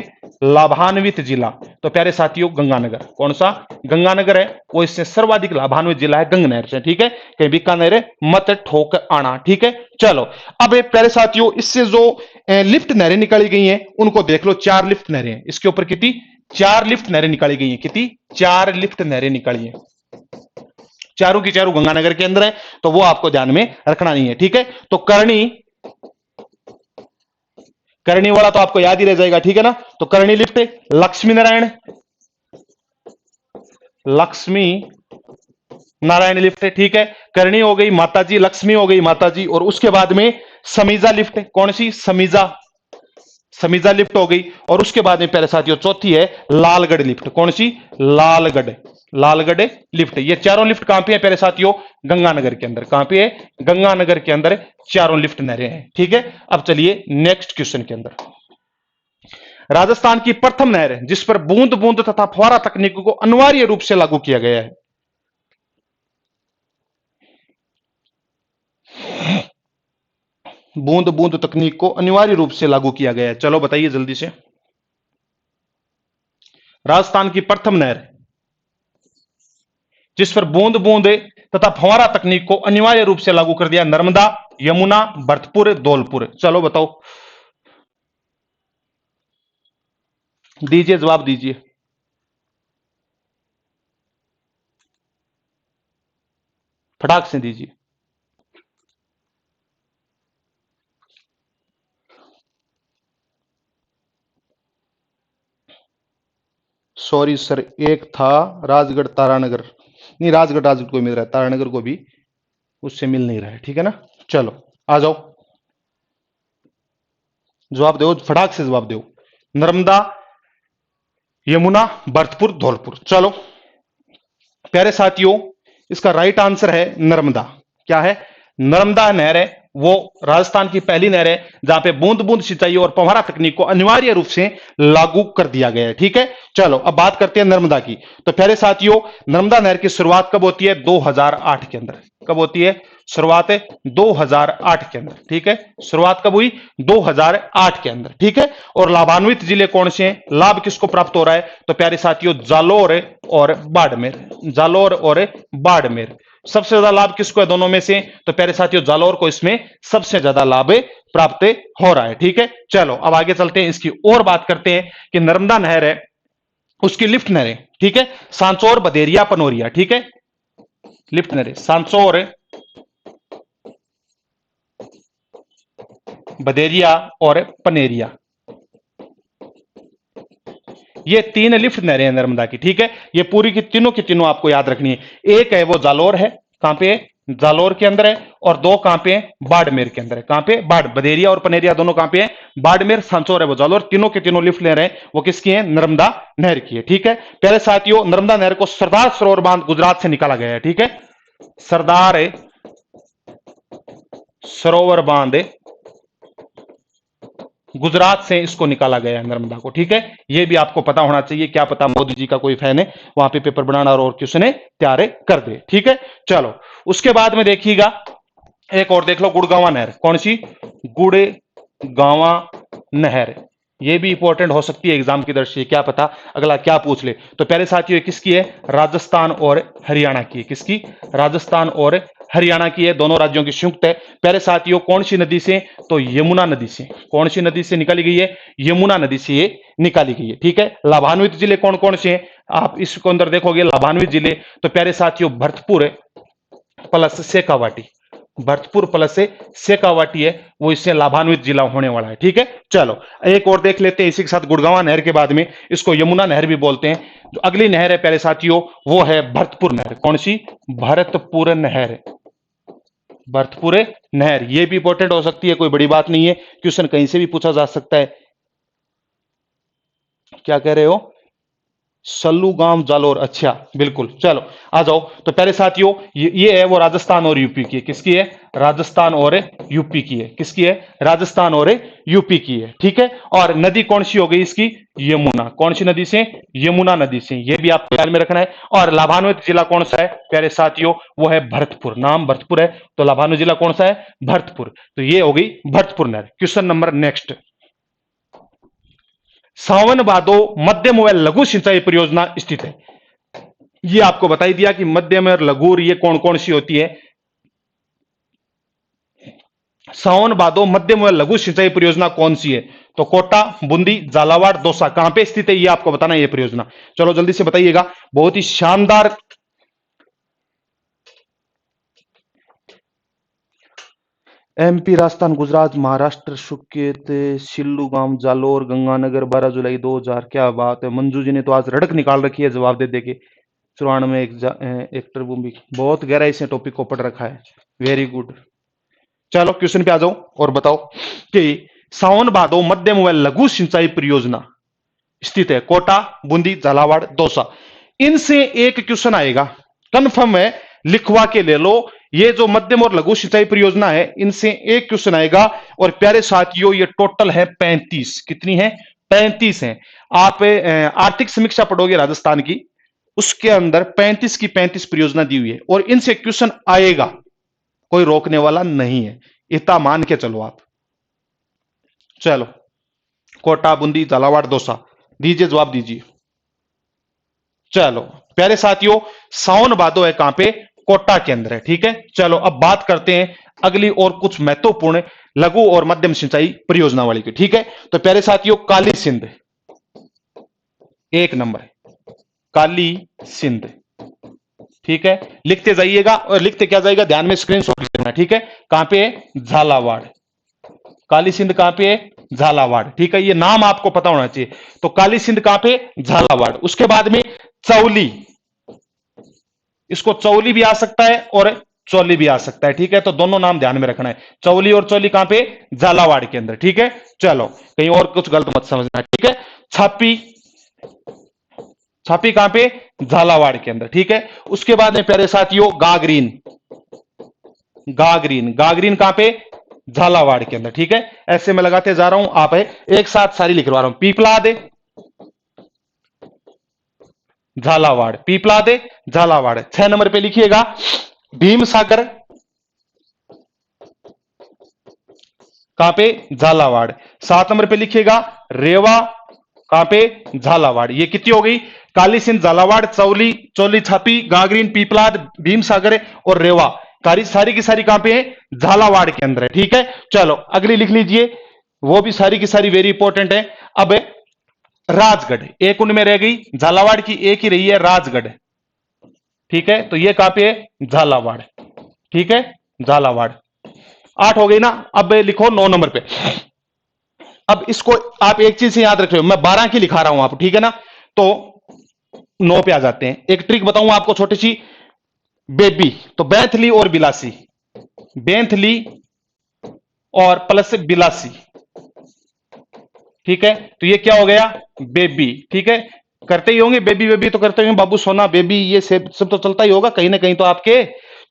लाभान्वित जिला तो प्यारे साथियों गंगानगर। कौन सा? गंगानगर है, वो इससे सर्वाधिक लाभान्वित जिला है गंग नहर से। ठीक है। कहीं बीकानेर मत ठोक आना। ठीक है। चलो अब प्यारे साथियों, इससे जो लिफ्ट नहरें निकाली गई हैं उनको देख लो। 4 लिफ्ट नहरें हैं इसके ऊपर। कितनी? 4 लिफ्ट नहरें निकाली गई हैं। कितनी? 4 लिफ्ट नहरें निकाली हैं। चारों की चारों गंगानगर के अंदर है, तो वो आपको ध्यान में रखना नहीं है। ठीक है। तो करणी वाला तो आपको याद ही रह जाएगा। ठीक है ना। तो करणी लिफ्ट, लक्ष्मी नारायण लिफ्ट है। ठीक है। करणी हो गई माताजी, लक्ष्मी हो गई माताजी, और उसके बाद में समीजा लिफ्ट। कौन सी? समीजा। समीजा लिफ्ट हो गई। और उसके बाद में प्यारे साथियों चौथी है लालगढ़ लिफ्ट। कौन सी? लालगढ़। लालगढ़ लिफ्ट। ये चारों लिफ्ट कहां पे है प्यारे साथियों? गंगानगर के अंदर। कहां पे है? गंगानगर के अंदर चारों लिफ्ट नहरें हैं। ठीक है, अब चलिए नेक्स्ट क्वेश्चन के अंदर। राजस्थान की प्रथम नहर है जिस पर बूंद बूंद तथा फुहारा तकनीक को अनिवार्य रूप से लागू किया गया है। बूंद बूंद तकनीक को अनिवार्य रूप से लागू किया गया है। चलो बताइए जल्दी से। राजस्थान की प्रथम नहर जिस पर बूंद बूंद तथा फंवारा तकनीक को अनिवार्य रूप से लागू कर दिया। नर्मदा, यमुना, भरतपुर, धौलपुर। चलो बताओ, दीजिए जवाब दीजिए। फटाक से दीजिए। सॉरी सर, एक था राजगढ़ तारानगर। नहीं, राजगढ़ राजगढ़ को मिल रहा है, तारानगर को भी उससे मिल नहीं रहा है। ठीक है ना, चलो आ जाओ, जवाब दो, फटाक से जवाब दो। नर्मदा, यमुना, भरतपुर, धौलपुर। चलो प्यारे साथियों, इसका राइट आंसर है नर्मदा। क्या है? नर्मदा नहर है वो राजस्थान की पहली नहर है जहां पे बूंद बूंद सिंचाई और फव्वारा तकनीक को अनिवार्य रूप से लागू कर दिया गया है। ठीक है, चलो अब बात करते हैं नर्मदा की। तो प्यारे साथियों, नर्मदा नहर की शुरुआत कब होती है? 2008 के अंदर। कब होती है शुरुआत? 2008 के अंदर। ठीक है, शुरुआत कब हुई? 2008 के अंदर। ठीक है, और लाभान्वित जिले कौन से हैं? लाभ किसको प्राप्त हो रहा है? तो प्यारे साथियों, जालोर और बाड़मेर। जालोर और बाड़मेर। सबसे ज्यादा लाभ किसको है दोनों में से? तो प्यारे साथियों, जालोर को इसमें सबसे ज्यादा लाभ प्राप्त हो रहा है। ठीक है, चलो अब आगे चलते हैं, इसकी और बात करते हैं कि नर्मदा नहर है उसकी लिफ्ट नहरें। ठीक है, सांचौर, बदेरिया, पनोरिया। ठीक है, लिफ्ट नहरें सांचौर, बदेरिया और पनेरिया, ये तीन लिफ्ट नहरें हैं नर्मदा की। ठीक है, ये पूरी की तीनों आपको याद रखनी है। एक है वो जालोर है, कहां पे है? जालोर के अंदर है। और दो कहां पे है? बाड़मेर के अंदर है। कहां पे? बाड़, बदेरिया और पनेरिया दोनों कहां पे है? बाड़मेर, सांचौर है वो जालोर। तीनों के तीनों लिफ्ट नहरें वो किसकी है? नर्मदा नहर की है। ठीक है, प्यारे साथियों, नर्मदा नहर को सरदार सरोवर बांध गुजरात से निकाला गया है। ठीक है, सरदार सरोवर बांध गुजरात से इसको निकाला गया है नर्मदा को। ठीक है, यह भी आपको पता होना चाहिए। क्या पता मोदी जी का कोई फैन है वहां पे पेपर बनाना और क्वेश्चन तैयार कर दे। ठीक है, चलो उसके बाद में देखिएगा, एक और देख लो, गुड़गांवा नहर। कौन सी? गुड़गांवा नहर। यह भी इंपॉर्टेंट हो सकती है एग्जाम की दृष्टि से। क्या पता अगला क्या पूछ ले। तो प्यारे साथियों, ये किसकी है? राजस्थान और हरियाणा की है। किसकी? राजस्थान और हरियाणा की है, दोनों राज्यों की संयुक्त है। प्यारे साथियों, कौन सी नदी से? तो यमुना नदी से। कौन सी नदी से निकाली गई है? यमुना नदी से ये निकाली गई है। ठीक है, लाभान्वित जिले कौन कौन से हैं? आप इसको अंदर देखोगे लाभान्वित जिले, तो प्यारे साथियों, भरतपुर प्लस शेखावाटी। भरतपुर प्लस से शेखावाटी है वो इससे लाभान्वित जिला होने वाला है। ठीक है, चलो एक और देख लेते हैं इसी के साथ। गुड़गांवा नहर के बाद में इसको यमुना नहर भी बोलते हैं। जो अगली नहर है प्यारे साथियों, वो है भरतपुर नहर। कौन सी? भरतपुर नहर। भरतपुर नहर, ये भी इंपॉर्टेंट हो सकती है, कोई बड़ी बात नहीं है, क्वेश्चन कहीं से भी पूछा जा सकता है। क्या कह रहे हो? सल्लू गांव जालोर, अच्छा बिल्कुल। चलो आ जाओ, तो पहले साथियों, ये है वो राजस्थान और यूपी की है। किसकी है? राजस्थान और यूपी की है। किसकी है? राजस्थान और यूपी की है। ठीक है, और नदी कौन सी हो गई इसकी? यमुना। कौन सी नदी से? यमुना नदी से। ये भी आपको ध्यान में रखना है। और लाभान्वित जिला कौन सा है प्यारे साथियों? वो है भरतपुर। नाम भरतपुर है तो लाभान्वित जिला कौन सा है? भरतपुर। तो ये हो गई भरतपुर नहर। क्वेश्चन नंबर नेक्स्ट, सावन भादो मध्यम व लघु सिंचाई परियोजना स्थित है। ये आपको बता ही दिया कि मध्यम और लघु ये कौन कौन सी होती है। सावन भादो मध्यम व लघु सिंचाई परियोजना कौन सी है? तो कोटा, बूंदी, झालावाड़, दौसा। कहां पे स्थित है ये आपको बताना है ये परियोजना। चलो जल्दी से बताइएगा, बहुत ही शानदार। एमपी, राजस्थान, गुजरात, महाराष्ट्र, सुकेत, सिल्लू गांव, जालोर, गंगानगर, 12 जुलाई 2000। क्या बात है, मंजू जी ने तो आज रड़क निकाल रखी है जवाब दे दे के। 94 में एक्टर भूमि, बहुत गहराई से टॉपिक को पढ़ रखा है। Very good. चलो क्वेश्चन पे आ जाओ और बताओ कि सावन भादो मध्यम व लघु सिंचाई परियोजना स्थित है कोटा, बूंदी, झालावाड़, दौसा। इनसे एक क्वेश्चन आएगा, कन्फर्म है, लिखवा के ले लो। ये जो मध्यम और लघु सिंचाई परियोजना है, इनसे एक क्वेश्चन आएगा। और प्यारे साथियों, ये टोटल है 35। कितनी है? 35 है। आप आर्थिक समीक्षा पढ़ोगे राजस्थान की, उसके अंदर 35 की 35 परियोजना दी हुई है और इनसे क्वेश्चन आएगा, कोई रोकने वाला नहीं है, इतना मान के चलो आप। चलो, कोटा, बूंदी, झालावाड़, दौसा, दीजिए जवाब दीजिए। चलो प्यारे साथियों, सावन भादो है कहां पे? कोटा के अंदर है। ठीक है, चलो अब बात करते हैं अगली और कुछ महत्वपूर्ण लघु और मध्यम सिंचाई परियोजना वाली की। ठीक है, तो प्यारे साथियों, काली सिंध एक नंबर है, काली सिंध। ठीक है, लिखते जाइएगा और लिखते क्या जाएगा, ध्यान में स्क्रीनशॉट लेना। ठीक है, कहां पे है? झालावाड़। काली सिंध कहां पे है? झालावाड़। ठीक है, ये नाम आपको पता होना चाहिए। तो काली सिंध कहां पे? झालावाड़। उसके बाद में चौली, इसको चौली भी आ सकता है और चौली भी आ सकता है। ठीक है, तो दोनों नाम ध्यान में रखना है। चौली और चौली कहां पे? झालावाड़ के अंदर। ठीक है, चलो कहीं और कुछ गलत मत समझना। ठीक है, छापी, छापी कहां पे? झालावाड़ के अंदर। ठीक है, उसके बाद में प्यारे साथियों, गागरीन, गागरीन, गागरीन कहां पे? झालावाड़ के अंदर। ठीक है, ऐसे मैं लगाते जा रहा हूं, आप है एक साथ सारी लिखवा रहा हूं। पीपलाद, झालावाड़, पीपलाद, झालावाड़। 6 नंबर पे लिखिएगा भीम सागर, कहां पे? झालावाड़। 7 नंबर पे लिखिएगा रेवा, कहां पे? झालावाड़। ये कितनी हो गई? काली सिंध, झालावाड़, चौली, चौली, छापी, गागरीन, पीपलाद, भीम सागर और रेवा। सारी की सारी कहां पे है? झालावाड़ के अंदर है। ठीक है, चलो अगली लिख लीजिए, वो भी सारी की सारी वेरी इंपॉर्टेंट है। अब राजगढ़, एक उनमें रह गई, झालावाड़ की एक ही रही है, राजगढ़। ठीक है, तो ये कहां पे है? झालावाड़। ठीक है, झालावाड़। 8 हो गई ना। अब लिखो 9 नंबर पे। अब इसको आप एक चीज से याद रख रहे हो, मैं 12 की लिखा रहा हूं आप, ठीक है ना। तो 9 पे आ जाते हैं। एक ट्रिक बताऊं आपको छोटी सी, बेबी, तो बैंथली और बिलासी, बैंथली और प्लस बिलासी। ठीक है, तो ये क्या हो गया? बेबी। ठीक है, करते ही होंगे बेबी, बेबी तो करते होंगे, बाबू सोना, बेबी, ये सब तो चलता ही होगा कहीं ना कहीं तो आपके।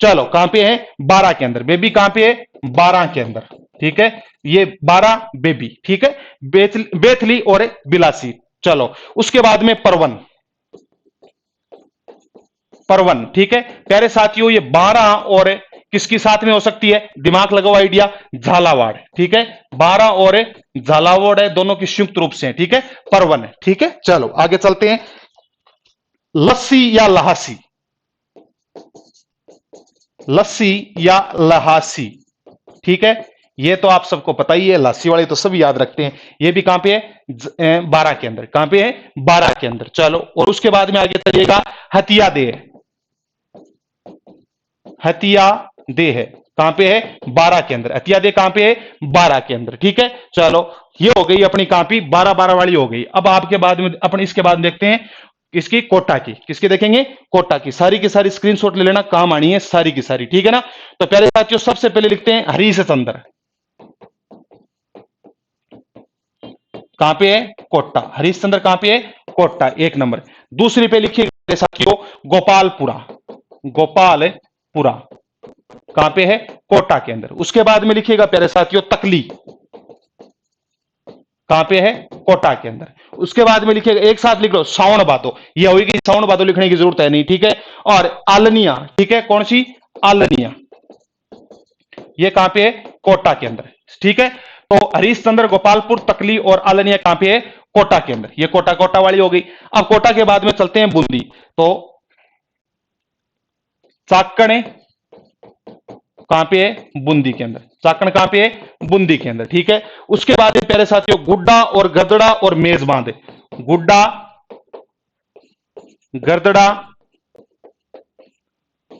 चलो कहां पे है? 12 के अंदर। बेबी कहां पे है? 12 के अंदर। ठीक है, ये 12 बेबी। ठीक है, बेथली और बिलासी। चलो उसके बाद में परवन, परवन। ठीक है प्यारे साथियों, ये 12 और किसकी साथ में हो सकती है? दिमाग लगाओ, आइडिया, झालावाड़। ठीक है, 12 और झालावाड़ है, दोनों की संयुक्त रूप से है। ठीक है, परवन है। ठीक है, चलो आगे चलते हैं। लस्सी या लहासी, लस्सी या लहासी। ठीक है, ये तो आप सबको पता ही है, लस्सी वाले तो सभी याद रखते हैं। ये भी कहां पे है? 12 के अंदर। कहां पे है? 12 के अंदर। चलो, और उसके बाद में आगे चलिएगा, हथिया दे, हथिया दे है कहां पे है? 12 के अंदर। हथिया दे कहां पे है? 12 के अंदर। ठीक है, चलो ये हो गई अपनी कॉपी 12-12 वाली हो गई। अब आपके बाद में अपन इसके बाद देखते हैं इसकी कोटा की, किसकी देखेंगे? कोटा की। सारी की सारी स्क्रीनशॉट ले लेना, काम आनी है सारी की सारी। ठीक है ना, तो प्यारे साथियों सबसे पहले लिखते हैं हरीश चंद्र, कहां पे है? कोटा। हरीश चंद्र कहां पे है? कोटा, 1 नंबर। दूसरी पे लिखिए साथियों गोपालपुरा, गोपालपुरा कहां पे है? कोटा के अंदर। उसके बाद में लिखिएगा प्यारे साथियों तकली, कहां पे है? कोटा के अंदर। उसके बाद में लिखिएगा, एक साथ लिख लो, सावन भादो। ये होगी, सावन भादो लिखने की जरूरत है नहीं। ठीक है, और आलनिया, ठीक है, कौन सी? आलनिया, ये कहां पे है? कोटा के अंदर। ठीक है, तो हरीश चंद्र, गोपालपुर, तकली और आलनिया कहां पे है? कोटा के अंदर। ये कोटा कोटा वाली हो गई। अब कोटा के बाद में चलते हैं बूंदी, तो चाकण कहां पे है? बूंदी के अंदर। चाकण कहां पे है? बूंदी के अंदर। ठीक है, उसके बाद में प्यारे साथियों गुड्डा और गदड़ा और मेजबांध, गुड्डा, गदड़ा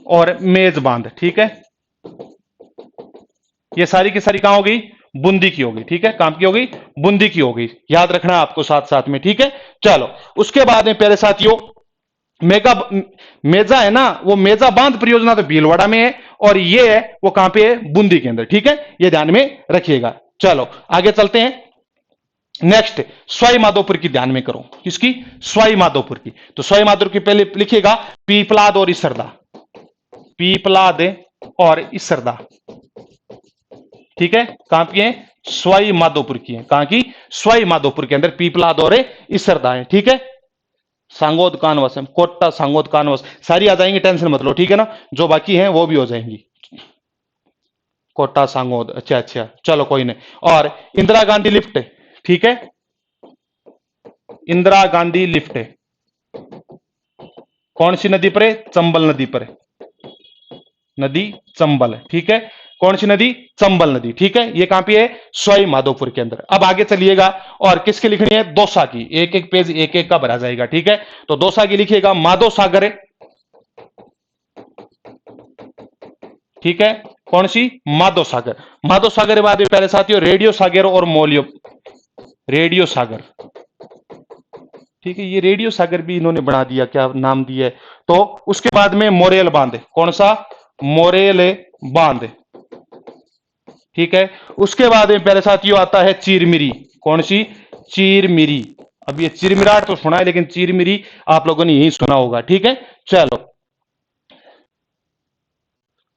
और मेजबांध। ठीक है, ये सारी की सारी कहां होगी? बूंदी की होगी। ठीक है, कहां की होगी? बूंदी की होगी, याद रखना आपको साथ साथ में। ठीक है, चलो उसके बाद में प्यारे साथियों मेगा, मेजा है ना, वो मेजा बांध परियोजना तो भीलवाड़ा में है, और ये है वो कहां पे है? बूंदी के अंदर। ठीक है, ये ध्यान में रखिएगा। चलो आगे चलते हैं। नेक्स्ट सवाई माधोपुर की ध्यान में करो, किसकी? सवाई माधोपुर की। तो सवाई माधोपुर की पहले लिखिएगा पीपलाद और इसरदा, पीपलाद और इसरदा, ठीक है। कहां की है? सवाई माधोपुर की है। कहां की? सवाई माधोपुर के अंदर पीपलाद और इसरदा है, ठीक है। सांगोद कानवस है, कोट्टा सांगोद कानवस सारी आ जाएंगी, टेंशन मत लो, ठीक है ना। जो बाकी हैं वो भी हो जाएंगी, कोटा सांगोद, अच्छा अच्छा, चलो कोई नहीं। और इंदिरा गांधी लिफ्ट, ठीक है, इंदिरा गांधी लिफ्ट कौन सी नदी पर है? चंबल नदी पर है, नदी चंबल, ठीक है। कौन सी नदी? चंबल नदी, ठीक है। ये कहां पे है? सवाई माधोपुर के अंदर। अब आगे चलिएगा, और किसकी लिखनी है? दौसा की। एक एक पेज एक एक का भरा जाएगा, ठीक है। तो दौसा की लिखिएगा माधो सागर, ठीक है। कौन सी? माधो सागर। माधो सागर के बाद पहले साथियों रेडियो सागर और मोलियो, रेडियो सागर, ठीक है। ये रेडियो सागर भी इन्होंने बना दिया, क्या नाम दिया है। तो उसके बाद में मोरेल बांध, कौन सा? मोरेल बांध, ठीक है। उसके बाद में पहले साथियों आता है चीरमिरी, कौन सी? चीरमिरी। अब ये चिरमिराट तो सुना है, लेकिन चीरमिरी आप लोगों ने यही सुना होगा, ठीक है। चलो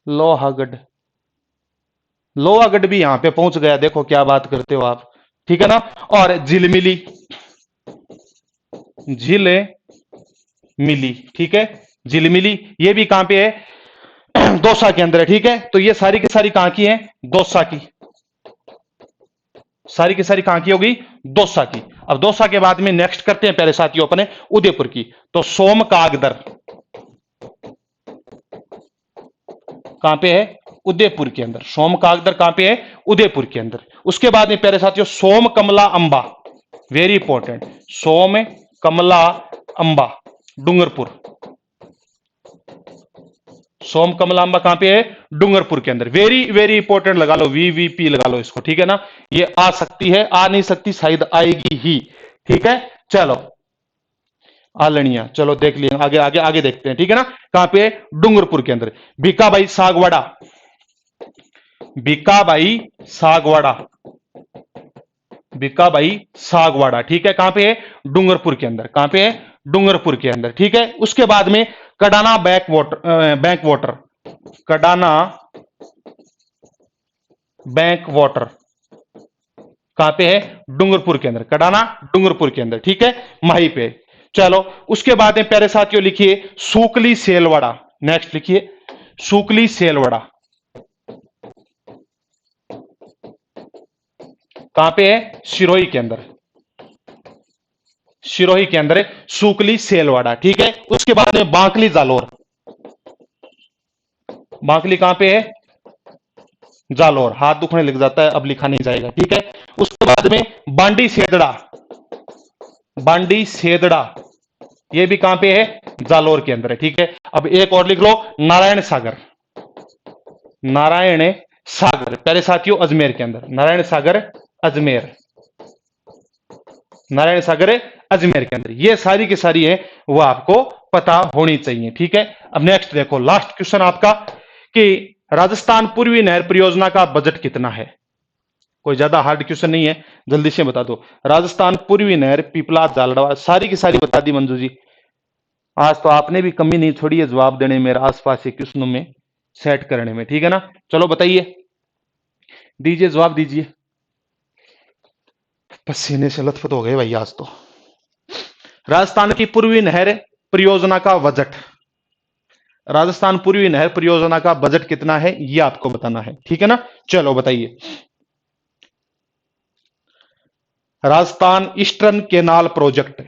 लोहागढ़, लोहागढ़ भी यहां पे पहुंच गया, देखो क्या बात करते हो आप, ठीक है ना। और झिलमिली, झिल मिली, ठीक है। झिलमिली ये भी कहां पे है? दौसा के अंदर है, ठीक है। तो ये सारी की सारी कहां की है? दौसा की, सारी की सारी कहां की होगी? दौसा की। अब दौसा के बाद में नेक्स्ट करते हैं पहले साथियों अपने उदयपुर की। तो सोम कागदर कहां पे है? उदयपुर के अंदर। सोम कागदर कहां पे है? उदयपुर के अंदर। उसके बाद में पहले साथियों सोम कमला अंबा, वेरी इंपॉर्टेंट, सोम कमला अंबा डूंगरपुर। सोम कमलांबा कहां पे है? डूंगरपुर के अंदर। वेरी वेरी इंपॉर्टेंट, लगा लो वीवीपी, लगा लो इसको, ठीक है ना। ये आ सकती है, आ नहीं सकती, शायद आएगी ही, ठीक है। चलो आलनिया, चलो देख लिया, आगे आगे आगे देखते हैं, ठीक है ना। कहां पे है? डूंगरपुर के अंदर। भीकाबाई सागवाड़ा, भीकाबाई सागवाड़ा, भीकाबाई सागवाड़ा, ठीक है। कहां पे है? डूंगरपुर के अंदर। कहां पे है? डूंगरपुर के अंदर, ठीक है। उसके बाद में Kadana back water, bank water, Kadana bank water कहां पे है? डूंगरपुर के अंदर। कडाना डूंगरपुर के अंदर, ठीक है, माही पे। चलो उसके बाद में प्यारे साथियों लिखिए सूकली सेलवाड़ा। नेक्स्ट लिखिए सूकली सेलवाड़ा, कहां पे है? सिरोही के अंदर, सिरोही के अंदर है सूकली सेलवाड़ा, ठीक है। उसके बाद में बांकली जालोर, बांकली कहां पे है? जालोर। हाथ दुखने लग जाता है, अब लिखा नहीं जाएगा, ठीक है। उसके बाद में बांडी सेदड़ा, बांडी सेदड़ा ये भी कहां पे है? जालोर के अंदर है, ठीक है। अब एक और लिख लो नारायण सागर, नारायण सागर प्यारे साथियों अजमेर के अंदर। नारायण सागर अजमेर, नारायण सागर अजमेर के अंदर। ये सारी की सारी है वो आपको पता होनी चाहिए, ठीक है। अब नेक्स्ट देखो लास्ट क्वेश्चन आपका कि राजस्थान पूर्वी नहर परियोजना का बजट कितना है। कोई ज्यादा हार्ड क्वेश्चन नहीं है, जल्दी से बता दो। राजस्थान पूर्वी नहर पीपला जालड़वा सारी की सारी बता दी मंजू जी। आज तो आपने भी कमी नहीं छोड़ी है जवाब देने में, आसपास के क्वेश्चनों में सेट करने में, ठीक है ना। चलो बताइए, दीजिए जवाब दीजिए। पसीने से लथपथ हो गए भाई आज तो। राजस्थान की पूर्वी नहर परियोजना का बजट, राजस्थान पूर्वी नहर परियोजना का बजट कितना है ये आपको बताना है, ठीक है ना। चलो बताइए। राजस्थान ईस्टर्न केनाल प्रोजेक्ट,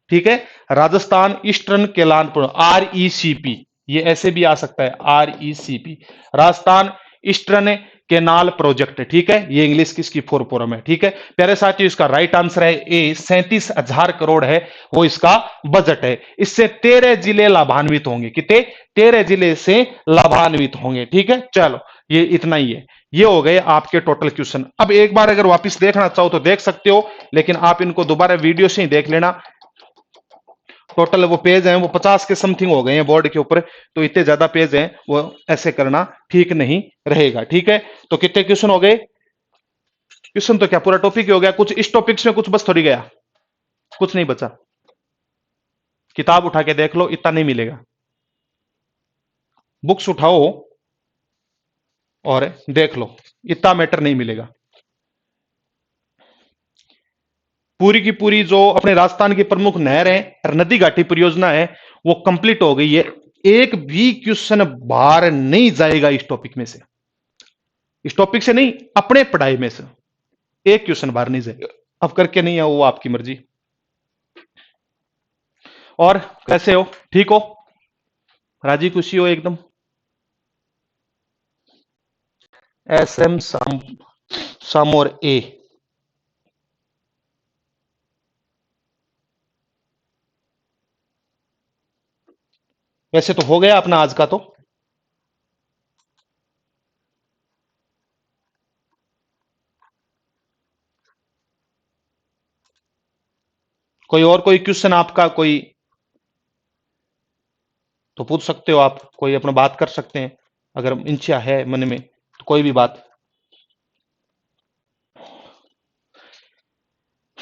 ठीक है। राजस्थान ईस्टर्न केनाल RECP, ये ऐसे भी आ सकता है RECP, Rajasthan eastern canal project, ठीक है। ये इंग्लिश किसकी फोर फॉर्म है, ठीक है। प्यारे साथियों इसका राइट आंसर है ए, 37,000 करोड़ है वो इसका बजट है। इससे 13 जिले लाभान्वित होंगे, कितने? 13 जिले से लाभान्वित होंगे, ठीक है। चलो ये इतना ही है, ये हो गए आपके टोटल क्वेश्चन। अब एक बार अगर वापस देखना चाहो तो देख सकते हो, लेकिन आप इनको दोबारा वीडियो से ही देख लेना। टोटल वो पेज हैं वो 50 के समथिंग हो गए हैं बोर्ड के ऊपर, तो इतने ज्यादा पेज हैं वो ऐसे करना ठीक नहीं रहेगा, ठीक है। तो कितने क्वेश्चन हो गए? क्वेश्चन तो क्या पूरा टॉपिक ही हो गया, कुछ इस टॉपिक्स में कुछ बस थोड़ी गया, कुछ नहीं बचा। किताब उठा के देख लो, इतना नहीं मिलेगा। बुक्स उठाओ और देख लो, इतना मैटर नहीं मिलेगा। पूरी की पूरी जो अपने राजस्थान की प्रमुख नहर है और नदी घाटी परियोजना है वो कंप्लीट हो गई है। एक भी क्वेश्चन बाहर नहीं जाएगा इस टॉपिक में से, इस टॉपिक से नहीं, अपने पढ़ाई में से एक क्वेश्चन बाहर नहीं जाएगा। अब करके नहीं है वो आपकी मर्जी। और कैसे हो, ठीक हो, राजी खुशी हो एकदम? एस एम सम और ए, वैसे तो हो गया अपना आज का तो। कोई और कोई क्वेश्चन आपका कोई तो पूछ सकते हो आप, कोई अपना बात कर सकते हैं अगर इच्छा है मन में तो कोई भी बात।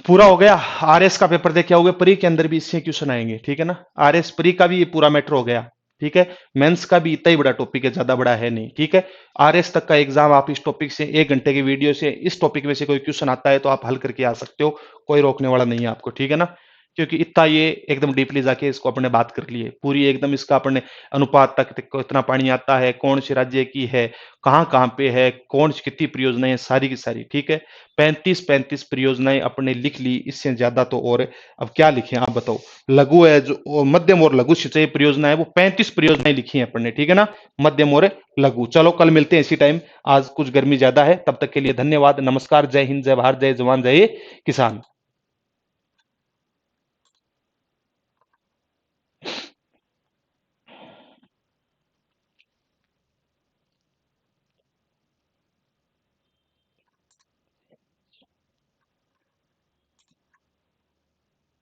पूरा हो गया। आरएस का पेपर देखे होगे, प्री के अंदर भी इससे क्वेश्चन आएंगे, ठीक है ना। आरएस प्री का भी ये पूरा मैटर हो गया, ठीक है। मेंस का भी इतना ही बड़ा टॉपिक है, ज्यादा बड़ा है नहीं, ठीक है। आरएस तक का एग्जाम आप इस टॉपिक से 1 घंटे की वीडियो से इस टॉपिक में से कोई क्वेश्चन आता है तो आप हल करके आ सकते हो, कोई रोकने वाला नहीं है आपको, ठीक है ना। क्योंकि इतना ये एकदम डीपली जाके इसको अपने बात कर लिए पूरी एकदम, इसका अपने अनुपात तक कितना पानी आता है, कौन से राज्य की है, कहाँ कहाँ पे है, कौन सी कितनी परियोजनाएं, सारी की सारी, ठीक है। 35 परियोजनाएं अपने लिख ली, इससे ज्यादा तो और अब क्या लिखे आप बताओ। लघु है जो मध्यम और लघु सिंचाई परियोजना है वो 35 परियोजनाएं लिखी हैं अपने, ठीक है ना, मध्यम और लघु। चलो कल मिलते हैं इसी टाइम, आज कुछ गर्मी ज्यादा है, तब तक के लिए धन्यवाद, नमस्कार, जय हिंद, जय भारत, जय जवान, जय किसान।